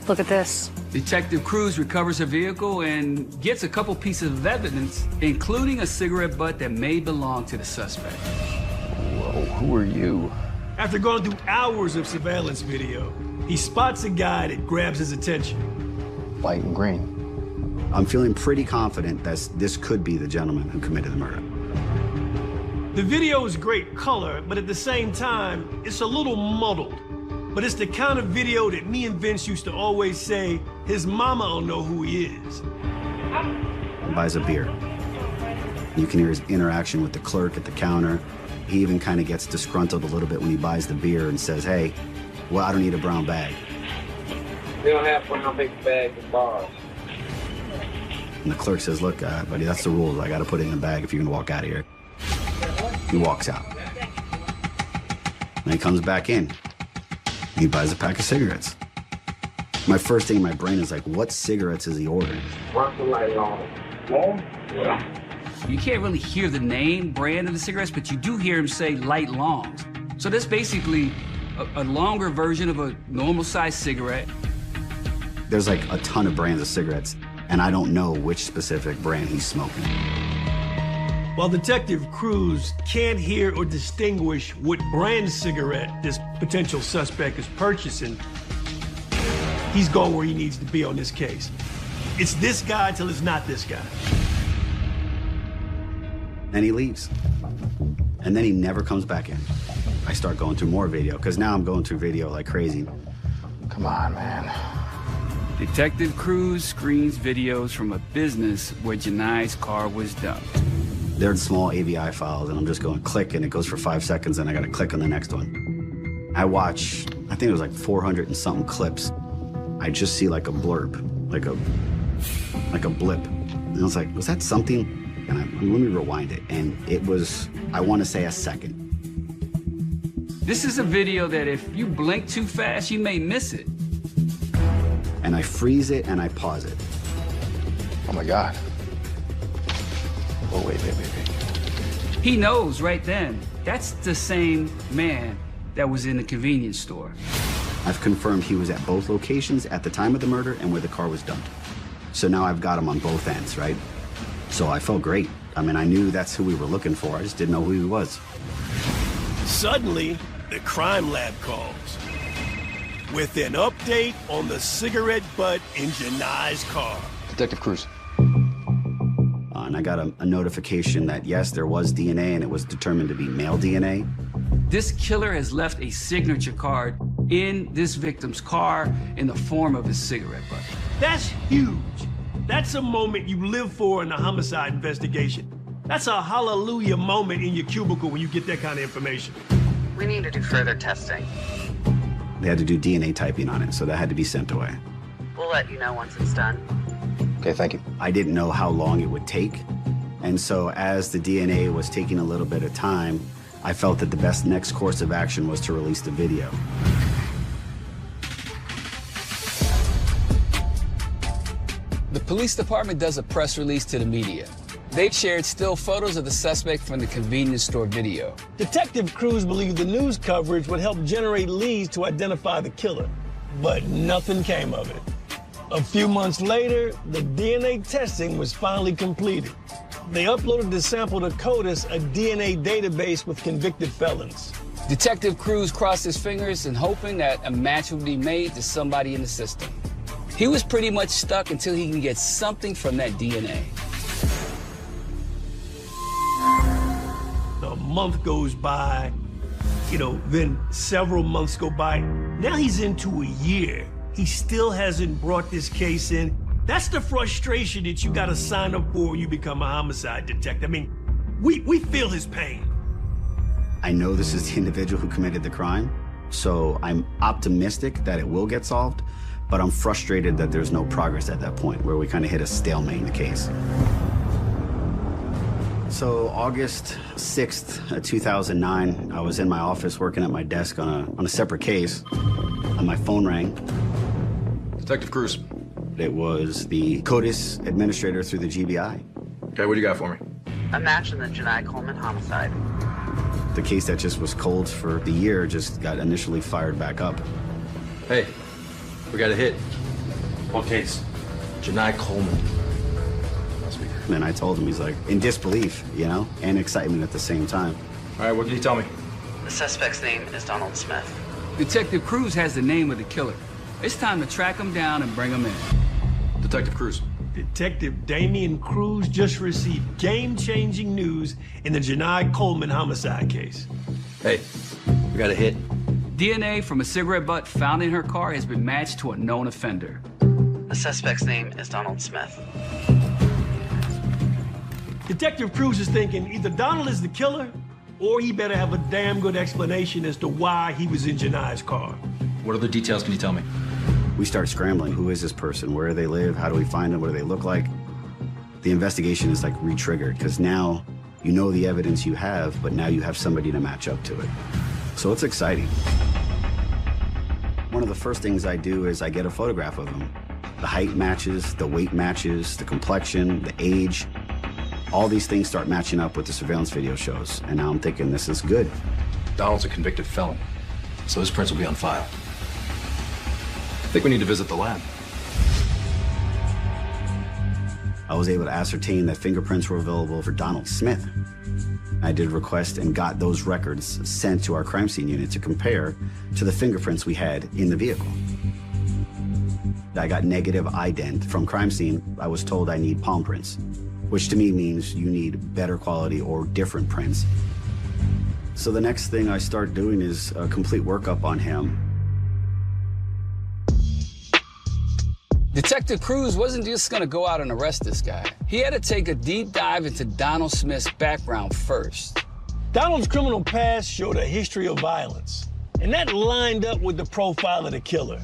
H: Look at this.
C: Detective Cruz recovers a vehicle and gets a couple pieces of evidence, including a cigarette butt that may belong to the suspect.
M: Whoa, who are you?
D: After going through hours of surveillance video, he spots a guy that grabs his attention.
M: White and green.
R: I'm feeling pretty confident that this could be the gentleman who committed the murder.
D: The video is great color, but at the same time, it's a little muddled. But it's the kind of video that me and Vince used to always say, his mama don't know who he is.
R: He buys a beer. You can hear his interaction with the clerk at the counter. He even kind of gets disgruntled a little bit when he buys the beer and says, hey, well, I don't need a brown bag.
Q: They don't have brown paper bags in bars.
R: And the clerk says, look, buddy, that's the rules. I got to put it in a bag if you're going to walk out of here. He walks out. And he comes back in. He buys a pack of cigarettes. My first thing in my brain is like, what cigarettes has he ordered?
Q: What's the light long? Long? Yeah.
C: You can't really hear the name, brand of the cigarettes, but you do hear him say light longs. So that's basically a longer version of a normal size cigarette.
R: There's like a ton of brands of cigarettes, and I don't know which specific brand he's smoking.
D: While Detective Cruz can't hear or distinguish what brand cigarette this potential suspect is purchasing, he's going where he needs to be on this case. It's this guy till it's not this guy.
R: And he leaves. And then he never comes back in. I start going through more video, because now I'm going through video like crazy.
M: Come on, man.
C: Detective Cruz screens videos from a business where Janai's car was dumped.
R: They're small AVI files, and I'm just going click, and it goes for 5 seconds, and I gotta click on the next one. I watch, I think it was like 400 and something clips. I just see like a blurb, like a blip. And I was like, was that something? And let me rewind it. And it was, I want to say a second.
C: This is a video that if you blink too fast, you may miss it.
R: And I freeze it and I pause it.
M: Oh my God. Oh, wait.
C: He knows right then, that's the same man that was in the convenience store.
R: I've confirmed he was at both locations at the time of the murder and where the car was dumped. So now I've got him on both ends, right? So I felt great. I mean, I knew that's who we were looking for. I just didn't know who he was.
D: Suddenly, the crime lab calls with an update on the cigarette butt in Janai's car.
K: Detective Cruz.
R: And I got a notification that, yes, there was DNA and it was determined to be male DNA.
C: This killer has left a signature card in this victim's car in the form of his cigarette butt.
D: That's huge. That's a moment you live for in a homicide investigation. That's a hallelujah moment in your cubicle when you get that kind of information.
A: We need to do further testing.
R: They had to do DNA typing on it, so that had to be sent away.
A: We'll let you know once it's done.
K: Okay, thank you.
R: I didn't know how long it would take. And so as the DNA was taking a little bit of time, I felt that the best next course of action was to release the video.
C: The police department does a press release to the media. They've shared still photos of the suspect from the convenience store video.
D: Detective Cruz believed the news coverage would help generate leads to identify the killer, but nothing came of it. A few months later, the DNA testing was finally completed. They uploaded the sample to CODIS, a DNA database with convicted felons.
C: Detective Cruz crossed his fingers and hoping that a match would be made to somebody in the system. He was pretty much stuck until he can get something from that DNA.
D: A month goes by, Then several months go by. Now he's into a year. He still hasn't brought this case in. That's the frustration that you gotta sign up for when you become a homicide detective. I mean, we feel his pain.
R: I know this is the individual who committed the crime, so I'm optimistic that it will get solved, but I'm frustrated that there's no progress at that point where we kind of hit a stalemate in the case. So August 6th, 2009, I was in my office working at my desk on a separate case, and my phone rang.
K: Detective Cruz.
R: It was the CODIS administrator through the GBI.
K: Okay, what do you got for me?
A: A match in the Janai Coleman homicide.
R: The case that just was cold for the year just got initially fired back up.
K: Hey, we got a hit. What case? Janai Coleman.
R: And I told him, he's like, in disbelief, and excitement at the same time.
K: All right, what did he tell me?
A: The suspect's name is Donald Smith.
C: Detective Cruz has the name of the killer. It's time to track him down and bring him in.
K: Detective Cruz.
D: Detective Damian Cruz just received game-changing news in the Janai Coleman homicide case.
K: Hey, we got a hit.
C: DNA from a cigarette butt found in her car has been matched to a known offender.
A: The suspect's name is Donald Smith.
D: Detective Cruz is thinking either Donald is the killer, or he better have a damn good explanation as to why he was in Janai's car.
K: What other details can you tell me?
R: We start scrambling. Who is this person? Where do they live? How do we find them? What do they look like? The investigation is like re-triggered, because now you know the evidence you have, but now you have somebody to match up to it. So it's exciting. One of the first things I do is I get a photograph of him. The height matches, the weight matches, the complexion, the age. All these things start matching up with the surveillance video shows, and now I'm thinking this is good.
K: Donald's a convicted felon, so his prints will be on file. I think we need to visit the lab.
R: I was able to ascertain that fingerprints were available for Donald Smith. I did request and got those records sent to our crime scene unit to compare to the fingerprints we had in the vehicle. I got negative ident from crime scene. I was told I need palm prints, which to me means you need better quality or different prints. So the next thing I start doing is a complete workup on him.
C: Detective Cruz wasn't just gonna go out and arrest this guy. He had to take a deep dive into Donald Smith's background first.
D: Donald's criminal past showed a history of violence, and that lined up with the profile of the killer.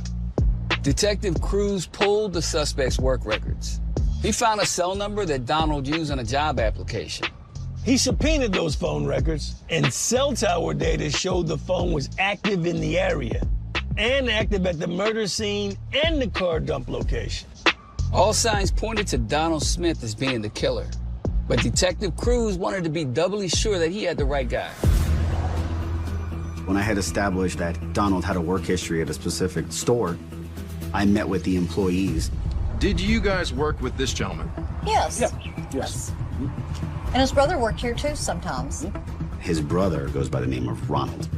C: Detective Cruz pulled the suspect's work records. He found a cell number that Donald used on a job application.
D: He subpoenaed those phone records, and cell tower data showed the phone was active in the area and active at the murder scene and the car dump location.
C: All signs pointed to Donald Smith as being the killer, but Detective Cruz wanted to be doubly sure that he had the right guy.
R: When I had established that Donald had a work history at a specific store, I met with the employees.
K: Did you guys work with this gentleman?
U: Yes.
K: Yes.
U: And his brother worked here too sometimes.
R: His brother goes by the name of Ronald.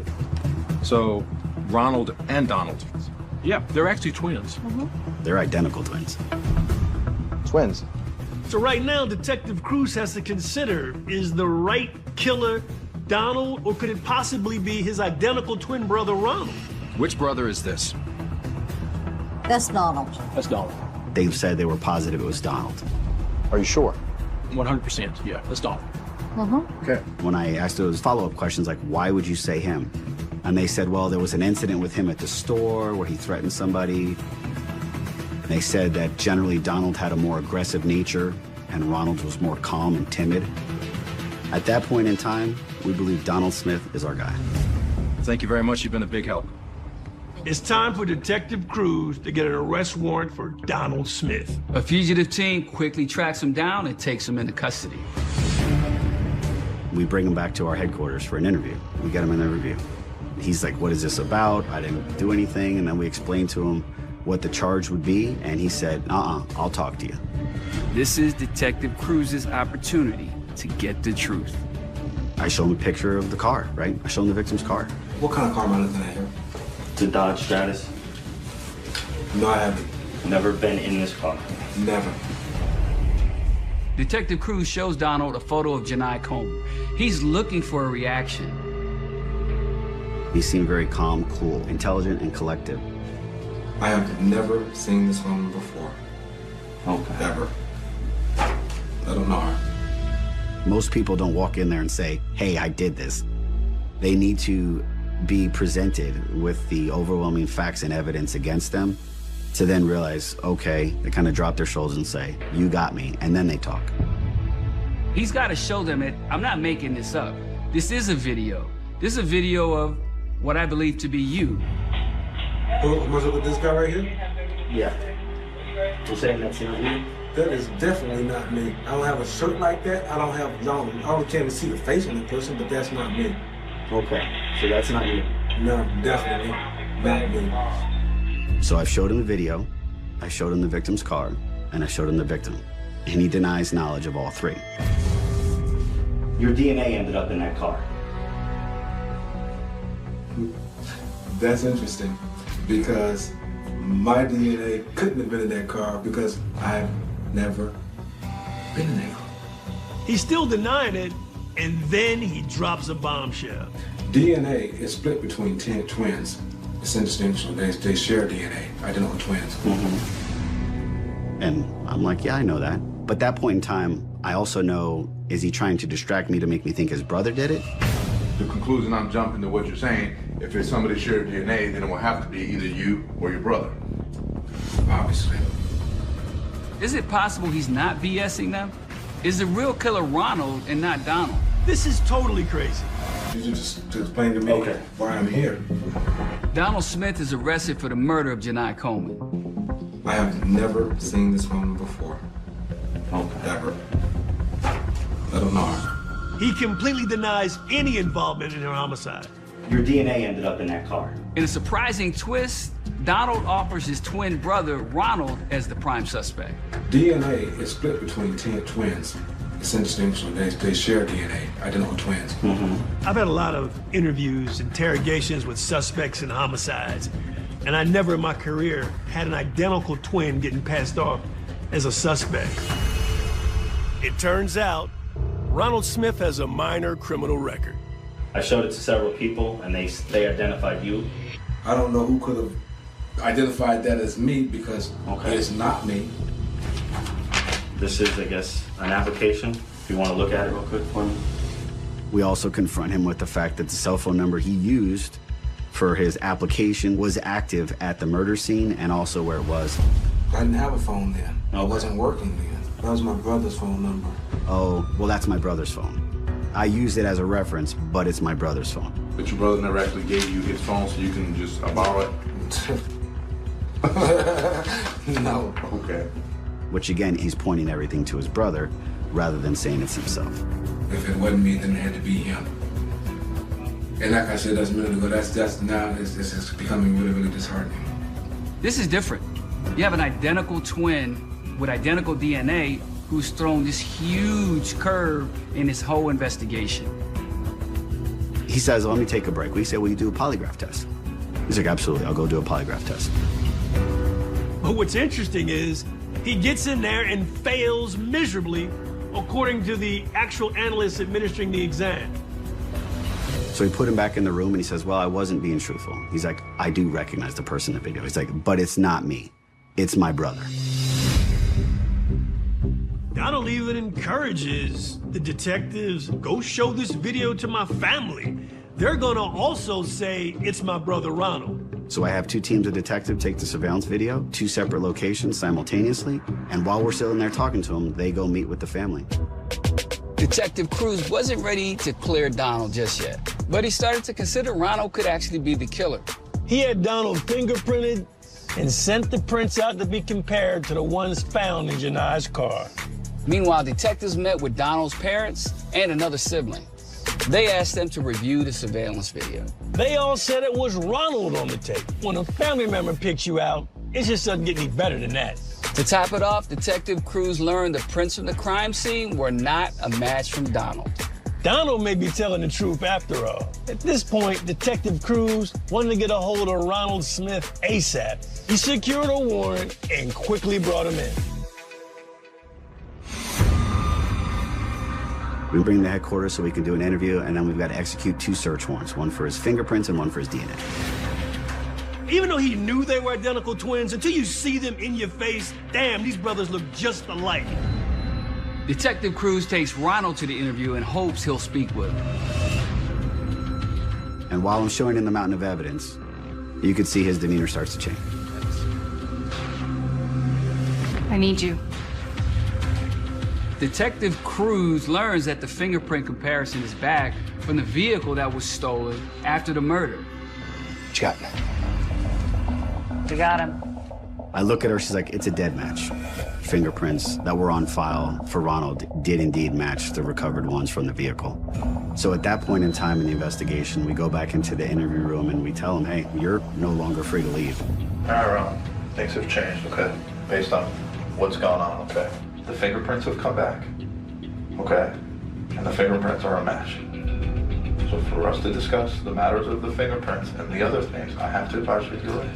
K: So, Ronald and Donald.
O: Yeah, they're actually twins.
R: They're identical twins.
K: Twins?
D: So right now, Detective Cruz has to consider, is the right killer Donald, or could it possibly be his identical twin brother, Ronald?
K: Which brother is this?
U: That's Donald.
O: That's Donald.
R: They said they were positive it was Donald.
K: Are you sure?
O: 100%, yeah, that's Donald.
K: Okay.
R: When I asked those follow-up questions like, why would you say him? And they said, well, there was an incident with him at the store where he threatened somebody. And they said that generally Donald had a more aggressive nature and Ronald was more calm and timid. At that point in time, we believe Donald Smith is our guy.
K: Thank you very much. You've been a big help.
D: It's time for Detective Cruz to get an arrest warrant for Donald Smith.
C: A fugitive team quickly tracks him down and takes him into custody.
R: We bring him back to our headquarters for an interview. We get him an interview. He's like, what is this about? I didn't do anything. And then we explained to him what the charge would be. And he said, I'll talk to you.
C: This is Detective Cruz's opportunity to get the truth.
R: I show him a picture of the car, right? I show him the victim's car.
V: What kind of car am I looking at here?
W: It's a Dodge Stratus.
V: No, I haven't.
W: Never been in this car.
V: Never.
C: Detective Cruz shows Donald a photo of Janai Coleman. He's looking for a reaction.
R: He seemed very calm, cool, intelligent, and collective.
V: I have never seen this woman before.
R: Okay.
V: Ever. I don't know her.
R: Most people don't walk in there and say, hey, I did this. They need to be presented with the overwhelming facts and evidence against them to then realize, okay, they kind of drop their shoulders and say, you got me, and then they talk.
C: He's got to show them it. I'm not making this up. This is a video. This is a video of what I believe to be you.
V: Was it with this guy right here?
W: Yeah. You're saying that's not you?
V: That is definitely not me. I don't have a shirt like that. I don't have long. I only can't see the face of the person, but that's not me.
W: Okay, so that's not you.
V: No, definitely not me.
R: So I showed him the video, I showed him the victim's car, and I showed him the victim. And he denies knowledge of all three.
W: Your DNA ended up in that car.
V: That's interesting because my DNA couldn't have been in that car because I've never been in that car.
D: He's still denying it, and then he drops a bombshell.
V: DNA is split between 10 twins. It's indistinguishable. They share DNA, identical twins.
R: And I'm like, yeah, I know that. But at that point in time, I also know, is he trying to distract me to make me think his brother did it?
G: The conclusion I'm jumping to what you're saying, if it's somebody shared DNA, then it will have to be either you or your brother.
V: Obviously.
C: Is it possible he's not BSing them? Is the real killer Ronald and not Donald?
D: This is totally crazy.
V: You just explain to me why I'm here.
C: Donald Smith is arrested for the murder of Janai Coleman.
V: I have never seen this woman before. Ever. I don't know her.
D: He completely denies any involvement in her homicide.
W: Your DNA ended up in that car.
C: In a surprising twist, Donald offers his twin brother, Ronald, as the prime suspect.
V: DNA is split between 10 twins. It's indistinguishable. They share DNA, identical twins.
D: I've had a lot of interviews, interrogations with suspects in homicides, and I never in my career had an identical twin getting passed off as a suspect. It turns out, Ronald Smith has a minor criminal record.
W: I showed it to several people, and they identified you.
V: I don't know who could have identified that as me because it's not me.
W: This is, I guess, an application. If you want to look at it real quick for me.
R: We also confront him with the fact that the cell phone number he used for his application was active at the murder scene and also where it was.
V: I didn't have a phone then. I wasn't working then. That was my brother's phone number.
R: Oh, well, that's my brother's phone. I used it as a reference, but it's my brother's phone.
G: But your brother never actually gave you his phone so you can just borrow it?
V: No.
G: Okay.
R: Which again, he's pointing everything to his brother rather than saying it's himself.
V: If it wasn't me, then it had to be him. And like I said, that's a minute ago, that's now it's becoming really, really disheartening.
C: This is different. You have an identical twin with identical DNA who's thrown this huge curve in his whole investigation.
R: He says, let me take a break. We say, will you do a polygraph test? He's like, absolutely, I'll go do a polygraph test.
D: But what's interesting is he gets in there and fails miserably, according to the actual analyst administering the exam.
R: So we put him back in the room and he says, well, I wasn't being truthful. He's like, I do recognize the person in the video. He's like, but it's not me. It's my brother.
D: Donald even encourages the detectives, go show this video to my family. They're gonna also say, it's my brother Ronald.
R: So I have two teams of detectives take the surveillance video, 2 separate locations simultaneously, and while we're sitting there talking to them, they go meet with the family.
C: Detective Cruz wasn't ready to clear Donald just yet, but he started to consider Ronald could actually be the killer.
D: He had Donald fingerprinted and sent the prints out to be compared to the ones found in Janai's car.
C: Meanwhile, detectives met with Donald's parents and another sibling. They asked them to review the surveillance video.
D: They all said it was Ronald on the tape. When a family member picks you out, it just doesn't get any better than that.
C: To top it off, Detective Cruz learned the prints from the crime scene were not a match from Donald.
D: Donald may be telling the truth after all. At this point, Detective Cruz wanted to get a hold of Ronald Smith ASAP. He secured a warrant and quickly brought him in.
R: We bring him to headquarters so we can do an interview, and then we've got to execute 2 search warrants, one for his fingerprints and one for his DNA.
D: Even though he knew they were identical twins, until you see them in your face, damn, these brothers look just alike.
C: Detective Cruz takes Ronald to the interview and hopes he'll speak with him.
R: And while I'm showing him the mountain of evidence, you could see his demeanor starts to change.
H: I need you.
C: Detective Cruz learns that the fingerprint comparison is back from the vehicle that was stolen after the murder.
R: What you got?
U: We got him.
R: I look at her, she's like, it's a dead match. Fingerprints that were on file for Ronald did indeed match the recovered ones from the vehicle. So at that point in time in the investigation, we go back into the interview room and we tell him, hey, you're no longer free to leave.
M: All right, Ron. Things have changed, okay? Based on what's gone on, okay? The fingerprints have come back, okay? And the fingerprints are a match. So for us to discuss the matters of the fingerprints and the other things, I have to advise you you're right.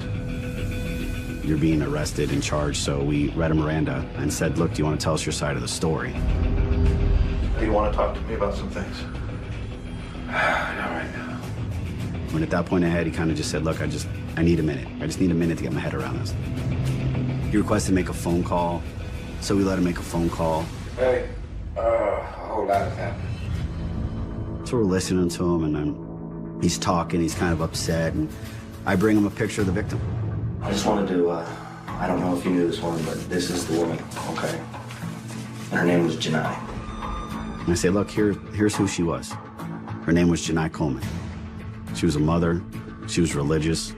R: You're being arrested and charged, so we read a Miranda and said, look, do you want to tell us your side of the story?
M: Do you want to talk to me about some things? All right.
R: When at that point ahead, he kind of just said, look, I need a minute. I just need a minute to get my head around this. He requested to make a phone call, so we let him make a phone call.
V: Hey, a whole lot has happened.
R: So we're listening to him, and then he's talking, he's kind of upset, and I bring him a picture of the victim.
W: I just wanted to, I don't know if you knew this woman, but this is the woman, okay? And her name was Janai.
R: And I say, look, here's who she was. Her name was Janai Coleman. She was a mother, she was religious,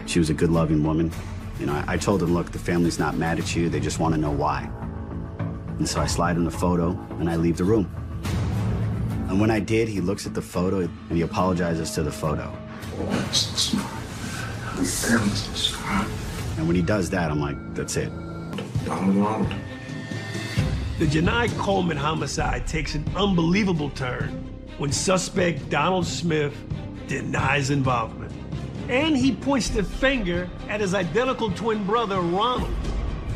R: she was a good, loving woman. You know, I told him, look, the family's not mad at you, they just want to know why. And so I slide him the photo, and I leave the room. And when I did, he looks at the photo, and he apologizes to the photo. And when he does that, I'm like, that's it.
D: The Janai Coleman homicide takes an unbelievable turn when suspect Donald Smith denies involvement. And he points the finger at his identical twin brother, Ronald.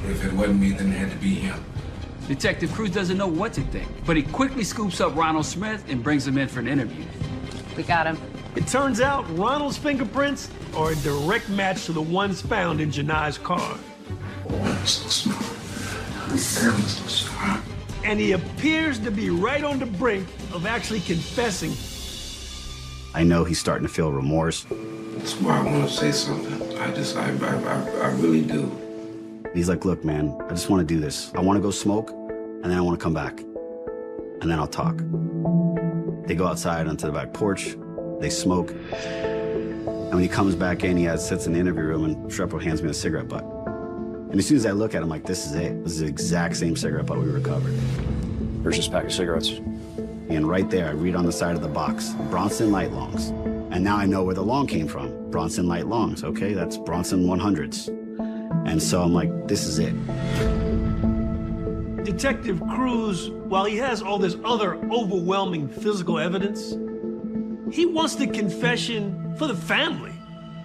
V: If it wasn't me, then it had to be him.
C: Detective Cruz doesn't know what to think, but he quickly scoops up Ronald Smith and brings him in for an interview.
H: We got him.
D: It turns out Ronald's fingerprints are a direct match to the ones found in Janai's car. And he appears to be right on the brink of actually confessing.
R: I know he's starting to feel remorse.
V: That's why I want to say something. I really do.
R: He's like, look, man, I just want to do this. I want to go smoke, and then I want to come back. And then I'll talk. They go outside onto the back porch, they smoke. And when he comes back in, he sits in the interview room, and Shrepo hands me a cigarette butt. And as soon as I look at him, like, this is it. This is the exact same cigarette butt we recovered.
K: Here's this pack of cigarettes.
R: And right there, I read on the side of the box, Bronson Light Longs. And now I know where the long came from. Bronson Light Longs, okay? That's Bronson 100s. And so I'm like, this is it.
D: Detective Cruz, while he has all this other overwhelming physical evidence, he wants the confession for the family.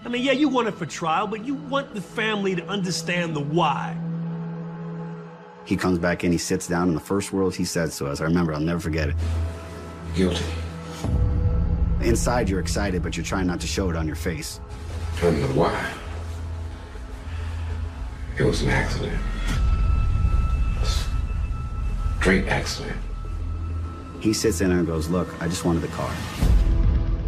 D: I mean, yeah, you want it for trial, but you want the family to understand the why.
R: He comes back in, he sits down, and the first words he says to us, I remember, I'll never forget it.
V: Guilty.
R: Inside, you're excited, but you're trying not to show it on your face.
V: Tell me why. It was an accident. Straight accident.
R: He sits in there and goes, look, I just wanted the car.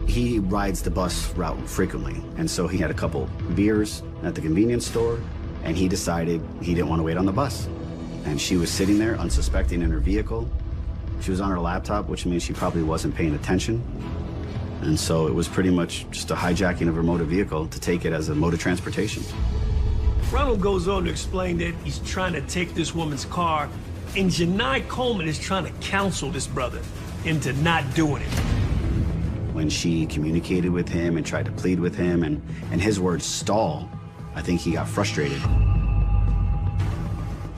R: He rides the bus route frequently, and so he had a couple beers at the convenience store, and he decided he didn't want to wait on the bus. And she was sitting there, unsuspecting, in her vehicle. She was on her laptop, which means she probably wasn't paying attention. And so it was pretty much just a hijacking of her motor vehicle to take it as a mode of transportation.
D: Ronald goes on to explain that he's trying to take this woman's car, and Janai Coleman is trying to counsel this brother into not doing it.
R: When she communicated with him and tried to plead with him, and his words stall, I think he got frustrated.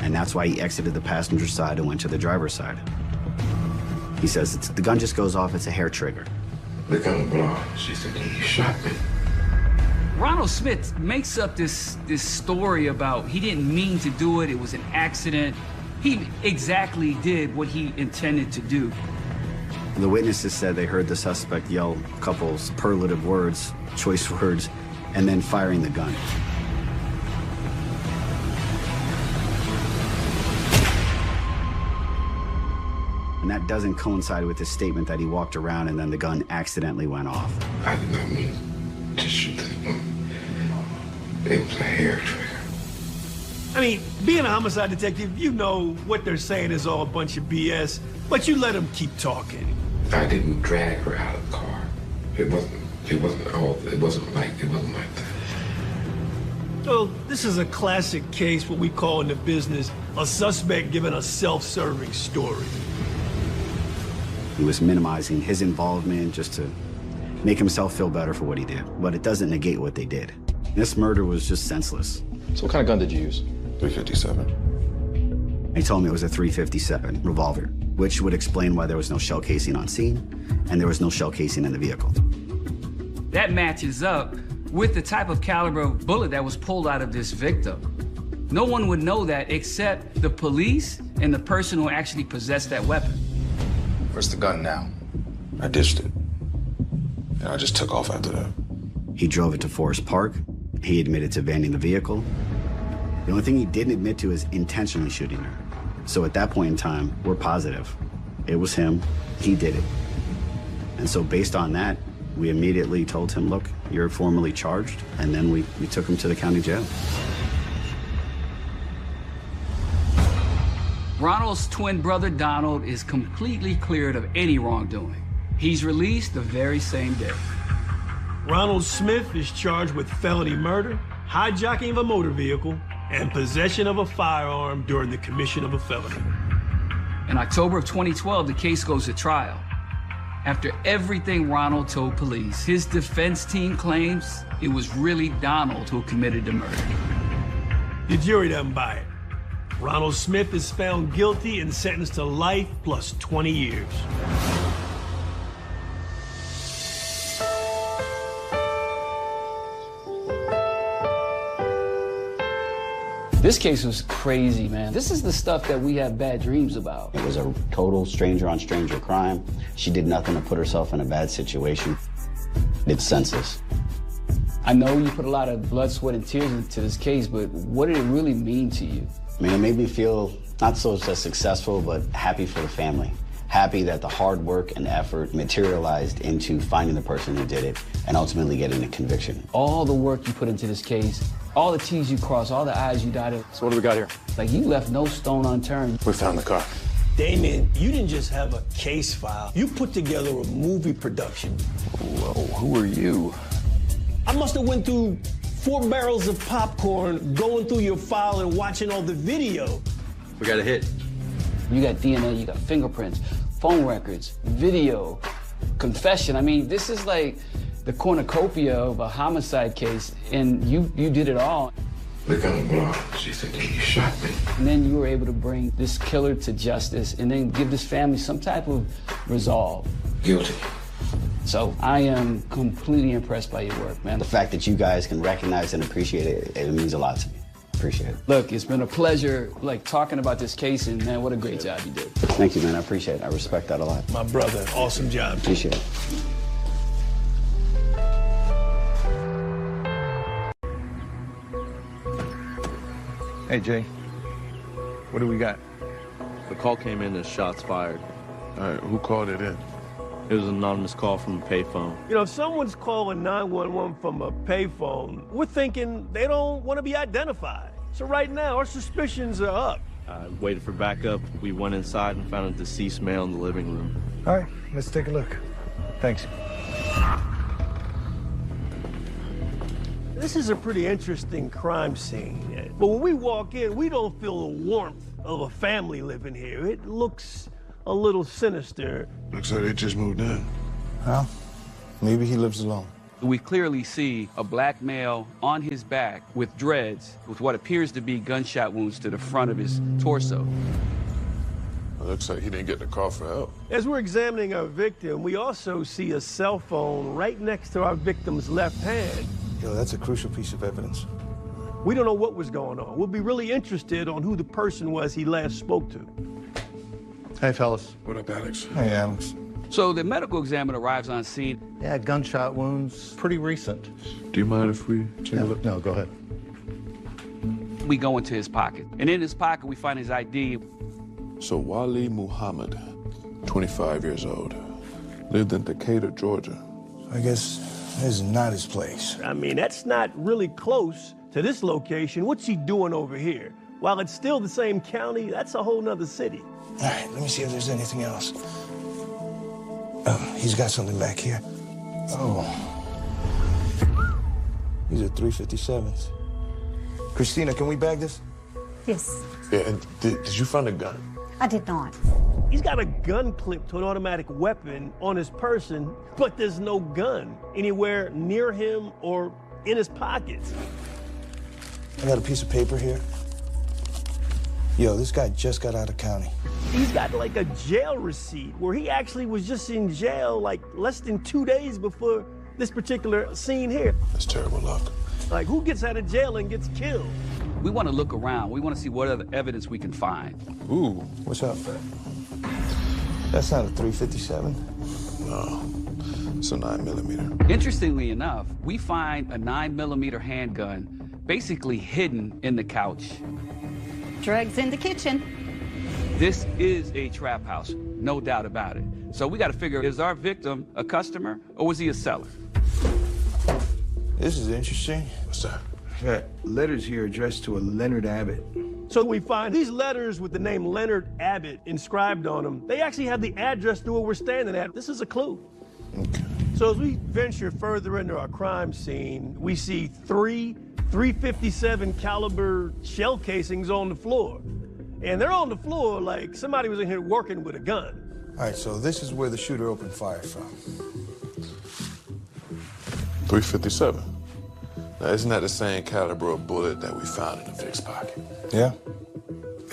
R: And that's why he exited the passenger side and went to the driver's side. He says, the gun just goes off, it's a hair trigger.
V: The gun went off. She said he shot me.
C: Ronald Smith makes up this story about he didn't mean to do it, it was an accident. He exactly did what he intended to do.
R: The witnesses said they heard the suspect yell a couple superlative words, choice words, and then firing the gun. And that doesn't coincide with his statement that he walked around and then the gun accidentally went off.
B: I did not mean to shoot this woman. It was a hair trigger.
D: I mean, being a homicide detective, you know what they're saying is all a bunch of BS, but you let them keep talking.
B: I didn't drag her out of the car. It wasn't like that.
D: So this is a classic case, what we call in the business, a suspect giving a self-serving story.
R: He was minimizing his involvement just to make himself feel better for what he did, but it doesn't negate what they did. This murder was just senseless.
K: So what kind of gun did you use?
B: 357.
R: He told me it was a 357 revolver, which would explain why there was no shell casing on scene and there was no shell casing in the vehicle.
C: That matches up with the type of caliber of bullet that was pulled out of this victim. No one would know that except the police and the person who actually possessed that weapon.
B: Where's the gun now? I ditched it. And I just took off after that.
R: He drove it to Forest Park. He admitted to vanning the vehicle. The only thing he didn't admit to is intentionally shooting her. So at that point in time, we're positive. It was him. He did it. And so based on that, we immediately told him, look, you're formally charged. And then we took him to the county jail.
C: Ronald's twin brother, Donald, is completely cleared of any wrongdoing. He's released the very same day.
D: Ronald Smith is charged with felony murder, hijacking of a motor vehicle, and possession of a firearm during the commission of a felony.
C: In October of 2012, the case goes to trial. After everything Ronald told police, his defense team claims it was really Donald who committed the murder.
D: The jury doesn't buy it. Ronald Smith is found guilty and sentenced to life plus 20 years.
C: This case was crazy, man. This is the stuff that we have bad dreams about.
R: It was a total stranger-on-stranger crime. She did nothing to put herself in a bad situation. It's senseless.
C: I know you put a lot of blood, sweat, and tears into this case, but what did it really mean to you?
R: I mean, it made me feel not so just successful, but happy for the family. Happy that the hard work and effort materialized into finding the person who did it and ultimately getting a conviction.
C: All the work you put into this case, all the T's you crossed, all the I's you dotted.
K: So what do we got here?
C: Like, you left no stone unturned.
B: We found the car.
D: Damien, you didn't just have a case file. You put together a movie production.
K: Whoa, who are you?
D: I must have went through 4 barrels of popcorn going through your file and watching all the video.
K: We got a hit.
C: You got DNA, you got fingerprints, phone records, video, confession. I mean, this is like the cornucopia of a homicide case, and you did it all.
B: Look on the block. She said that you shot me.
C: And then you were able to bring this killer to justice and then give this family some type of resolve.
B: Guilty.
C: So I am completely impressed by your work, man.
R: The fact that you guys can recognize and appreciate it, it means a lot to me. Appreciate it.
C: Look, it's been a pleasure, talking about this case, and man, what a great job you did.
R: Thank you, man. I appreciate it. I respect that a lot.
D: My brother, awesome job.
R: Appreciate it.
I: Hey, Jay. What do we got?
L: The call came in as shots fired.
B: All right, who called it in?
L: It was an anonymous call from a payphone.
D: You know, if someone's calling 911 from a payphone, we're thinking they don't want to be identified. So right now, our suspicions are up.
L: I waited for backup. We went inside and found a deceased male in the living room.
I: All right, let's take a look. Thanks.
D: This is a pretty interesting crime scene. But when we walk in, we don't feel the warmth of a family living here. It looks a little sinister.
B: Looks like they just moved in.
I: Well, maybe he lives alone.
C: We clearly see a black male on his back with dreads, with what appears to be gunshot wounds to the front of his torso.
B: It looks like he didn't get the call for help.
D: As we're examining our victim, we also see a cell phone right next to our victim's left hand.
I: Yo, that's a crucial piece of evidence.
D: We don't know what was going on. We'll be really interested on who the person was he last spoke to.
I: Hey, fellas.
B: What up, Alex?
I: Hey, Alex.
C: So the medical examiner arrives on scene.
I: Yeah, gunshot wounds, pretty recent.
O: Do you mind if we take a look?
I: No, go ahead.
C: We go into his pocket. And in his pocket, we find his ID.
O: So Wali Muhammad, 25 years old, lived in Decatur, Georgia.
E: I guess this is not his place.
D: I mean, that's not really close to this location. What's he doing over here? While it's still the same county, that's a whole nother city.
E: All right, let me see if there's anything else. Oh, he's got something back here. Oh. These are 357s. Christina, can we bag this?
F: Yes,
O: Yeah, and did you find a gun?
F: I did not.
D: He's got a gun clip to an automatic weapon on his person, but there's no gun anywhere near him or in his pockets.
E: I got a piece of paper here. Yo, this guy just got out of county.
D: He's got like a jail receipt where he actually was just in jail like less than 2 days before this particular scene here.
O: That's terrible luck.
D: Like, who gets out of jail and gets killed?
C: We want to look around. We want to see what other evidence we can find.
O: Ooh.
E: What's up? That's not a 357.
O: No, it's a 9mm.
C: Interestingly enough, we find a 9mm handgun basically hidden in the couch.
F: Drugs in the kitchen.
C: This is a trap house, no doubt about it. So we got to figure, is our victim a customer or was he a seller?
E: This is interesting.
O: What's that?
E: Got letters here addressed to a Leonard Abbott.
D: So we find these letters with the name Leonard Abbott inscribed on them. They actually have the address to where we're standing at. This is a clue.
E: Okay.
D: So as we venture further into our crime scene, we see 3 357 caliber shell casings on the floor. And they're on the floor like somebody was in here working with a gun.
E: All right, so this is where the shooter opened fire from.
O: 357. Now, isn't that the same caliber of bullet that we found in the Vic's pocket?
E: Yeah.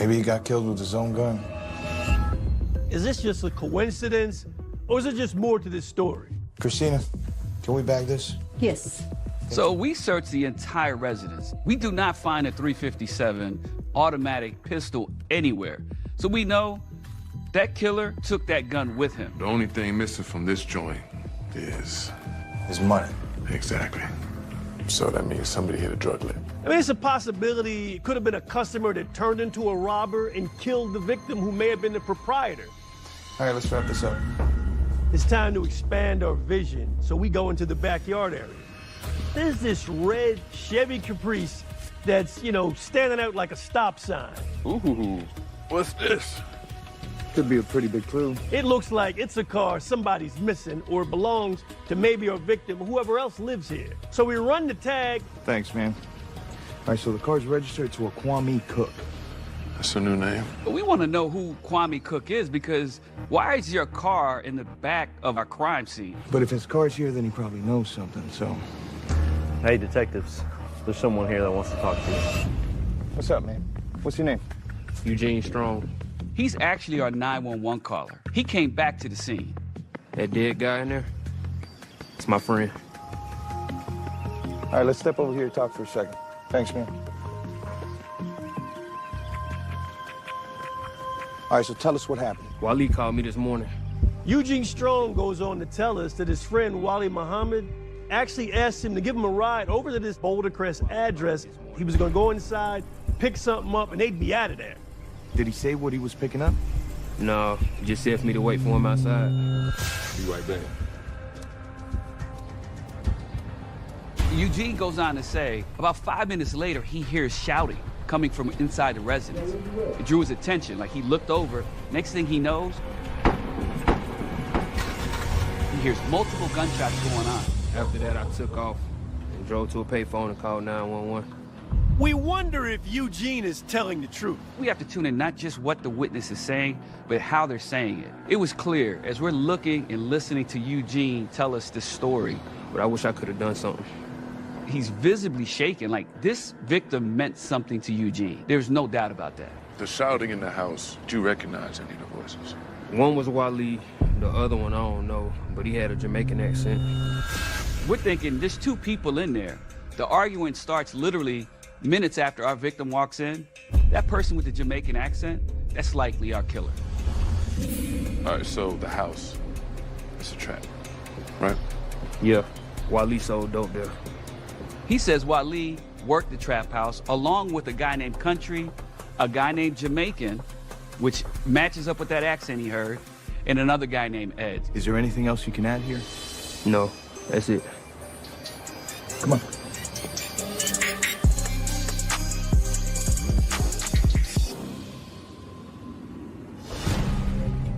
E: Maybe he got killed with his own gun.
D: Is this just a coincidence, or is it just more to this story?
E: Christina, can we bag this?
F: Yes.
C: So we search the entire residence. We do not find a 357 automatic pistol anywhere. So we know that killer took that gun with him.
O: The only thing missing from this joint is...
E: his money.
O: Exactly. So that means somebody hit a drug lip.
D: I mean, it's a possibility it could have been a customer that turned into a robber and killed the victim who may have been the proprietor.
E: All right, let's wrap this up.
D: It's time to expand our vision, so we go into the backyard area. There's this red Chevy Caprice that's, you know, standing out like a stop sign.
O: Ooh, what's this?
E: Could be a pretty big clue.
D: It looks like it's a car somebody's missing or belongs to maybe our victim or whoever else lives here. So we run the tag.
E: Thanks, man. All right, so the car's registered to a Kwame Cook.
O: That's a new name.
C: But we want to know who Kwame Cook is because why is your car in the back of our crime scene?
E: But if his car's here, then he probably knows something, so...
L: Hey, detectives. There's someone here that wants to talk to you.
E: What's up, man? What's your name?
L: Eugene Strong.
C: He's actually our 911 caller. He came back to the scene.
L: That dead guy in there? It's my friend.
E: All right, let's step over here and talk for a second. Thanks, man. All right, so tell us what happened.
L: Wally called me this morning.
D: Eugene Strong goes on to tell us that his friend Wali Muhammad actually asked him to give him a ride over to this Boulder Crest address. He was gonna go inside, pick something up, and they'd be out of there.
E: Did he say what he was picking up?
L: No, he just said for me to wait for him outside.
O: Be right back.
C: Eugene goes on to say, about 5 minutes later, he hears shouting coming from inside the residence. It drew his attention, like he looked over. Next thing he knows, he hears multiple gunshots going on.
L: After that, I took off and drove to a payphone and called 911.
D: We wonder if Eugene is telling the truth.
C: We have to tune in not just what the witness is saying, but how they're saying it. It was clear as we're looking and listening to Eugene tell us this story.
L: But I wish I could have done something.
C: He's visibly shaking, like this victim meant something to Eugene. There's no doubt about that.
O: The shouting in the house, do you recognize any of the voices?
L: One was Wally, the other one I don't know, but he had a Jamaican accent.
C: We're thinking there's two people in there. The argument starts literally minutes after our victim walks in. That person with the Jamaican accent, that's likely our killer.
O: All right, so the house. It's a trap, right?
L: Yeah, Wally sold dope there.
C: He says Wally worked the trap house along with a guy named Country, a guy named Jamaican, which matches up with that accent he heard, and another guy named Ed.
I: Is there anything else you can add here?
L: No, that's it.
I: Come on.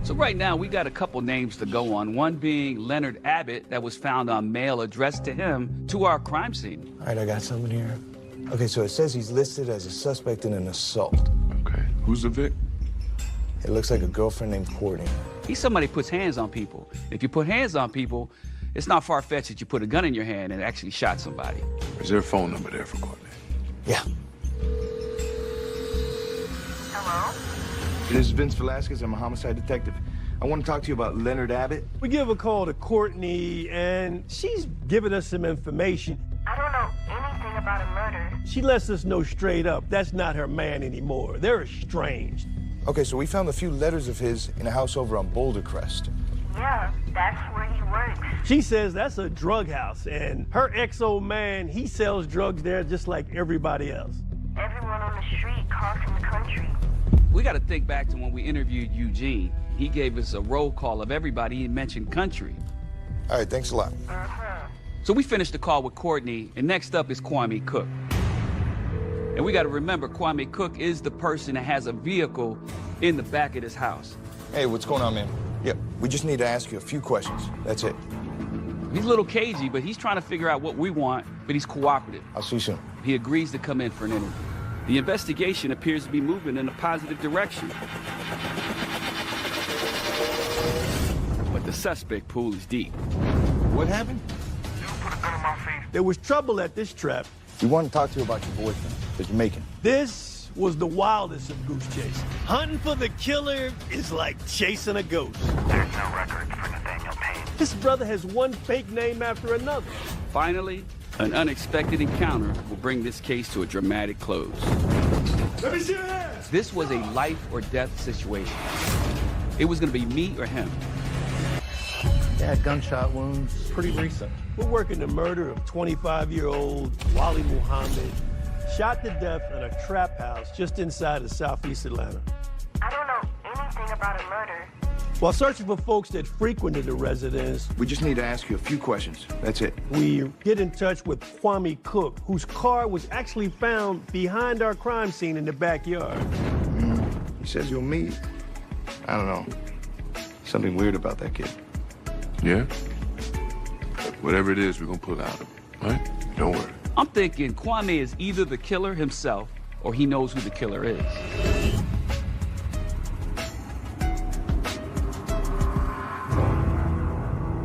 C: So right now, we got a couple names to go on, one being Leonard Abbott that was found on mail addressed to him to our crime scene.
E: All right, I got something here. Okay, so it says he's listed as a suspect in an assault.
O: Okay. Who's the Vic?
E: It looks like a girlfriend named Courtney.
C: He's somebody who puts hands on people. If you put hands on people, it's not far-fetched that you put a gun in your hand and actually shot somebody.
O: Is there a phone number there for Courtney?
E: Yeah.
I: Hello? This is Vince Velasquez. I'm a homicide detective. I want to talk to you about Leonard Abbott.
D: We give a call to Courtney, and she's giving us some information.
J: I don't know anything about a murder.
D: She lets us know straight up that's not her man anymore. They're estranged.
E: Okay, so we found a few letters of his in a house over on Boulder Crest.
J: Yeah, that's where he works.
D: She says that's a drug house, and her ex-old man, he sells drugs there just like everybody else.
J: Everyone on the street calls him the Country.
C: We got to think back to when we interviewed Eugene. He gave us a roll call of everybody. He mentioned Country.
E: All right, thanks a lot.
C: So we finished the call with Courtney, and next up is Kwame Cook. And we got to remember, Kwame Cook is the person that has a vehicle in the back of this house.
E: Hey, what's going on, man? Yep, we just need to ask you a few questions. That's it.
C: He's a little cagey, but he's trying to figure out what we want, but he's cooperative.
E: I'll see you soon.
C: He agrees to come in for an interview. The investigation appears to be moving in a positive direction. But the suspect pool is deep.
I: What happened?
D: There was trouble at this trap.
E: We want to talk to you about your boyfriend, the Jamaican.
D: This was the wildest of goose chases. Hunting for the killer is like chasing a ghost.
J: There's no records for Nathaniel Payne.
D: This brother has one fake name after another.
C: Finally, an unexpected encounter will bring this case to a dramatic close.
D: Let me see your hands.
C: This was a life or death situation. It was gonna be me or him.
I: Yeah, gunshot wounds, pretty recent.
D: We're working the murder of 25-year-old Wally Muhammad, shot to death in a trap house just inside of southeast Atlanta.
J: I don't know anything about a murder.
D: While searching for folks that frequented the residence,
I: We just need to ask you a few questions. That's it.
D: we get in touch with Kwame Cook, whose car was actually found behind our crime scene in the backyard.
I: He says you'll meet. I don't know. Something weird about that kid.
O: Yeah? Whatever it is, we're gonna pull out of him, right? Don't worry.
C: I'm thinking Kwame is either the killer himself or he knows who the killer is.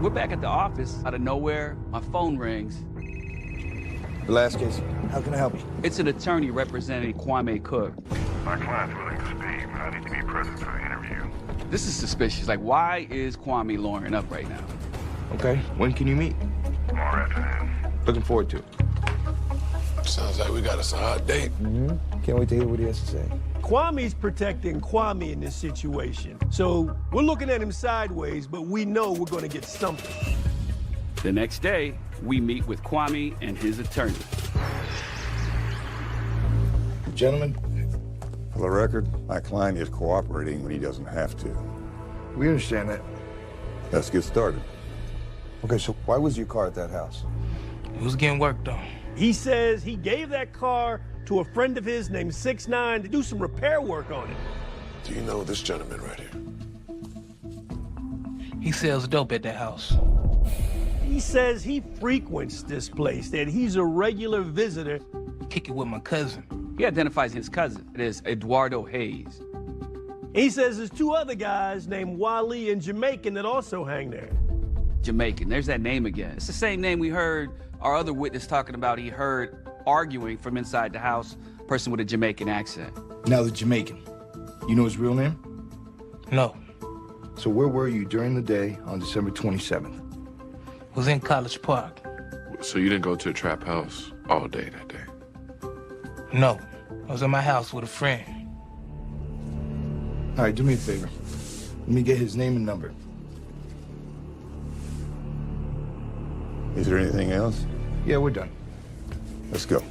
C: We're back at the office. Out of nowhere, my phone rings.
E: Velasquez, how can I help you?
C: It's an attorney representing Kwame Cook.
J: My client's willing to speak, but I need to be present for the interview.
C: This is suspicious. Like, why is Kwame lawyering up right now?
I: Okay, when can you meet?
J: Tomorrow afternoon.
I: Looking forward to it.
O: Sounds like we got us a hot date.
E: Can't wait to hear what he has to say.
D: Kwame's protecting Kwame in this situation. So we're looking at him sideways, but we know we're going to get something.
C: The next day, we meet with Kwame and his attorney.
E: Gentlemen,
N: For the record, my client is cooperating when he doesn't have to.
I: We understand that.
N: Let's get started.
E: Okay, so why was your car at that house?
L: He was getting work done.
D: He says he gave that car to a friend of his named 6ix9ine to do some repair work on it.
O: Do you know this gentleman right here?
L: He sells dope at that house.
D: He says he frequents this place, that he's a regular visitor.
L: Kick it with my cousin.
C: He identifies his cousin. It is Eduardo Hayes.
D: He says there's two other guys named Wally and Jamaican that also hang there.
C: Jamaican, there's that name again. It's the same name we heard our other witness talking about. He heard arguing from inside the house, a person with a Jamaican accent.
I: Now the Jamaican. You know his real name?
L: No.
I: So where were you during the day on December 27th?
L: Was in College Park.
O: So you didn't go to a trap house all day that day?
L: No. I was at my house with a friend.
I: All right, do me a favor. Let me get his name and number.
N: Is there anything else?
I: Yeah, we're done.
N: Let's go.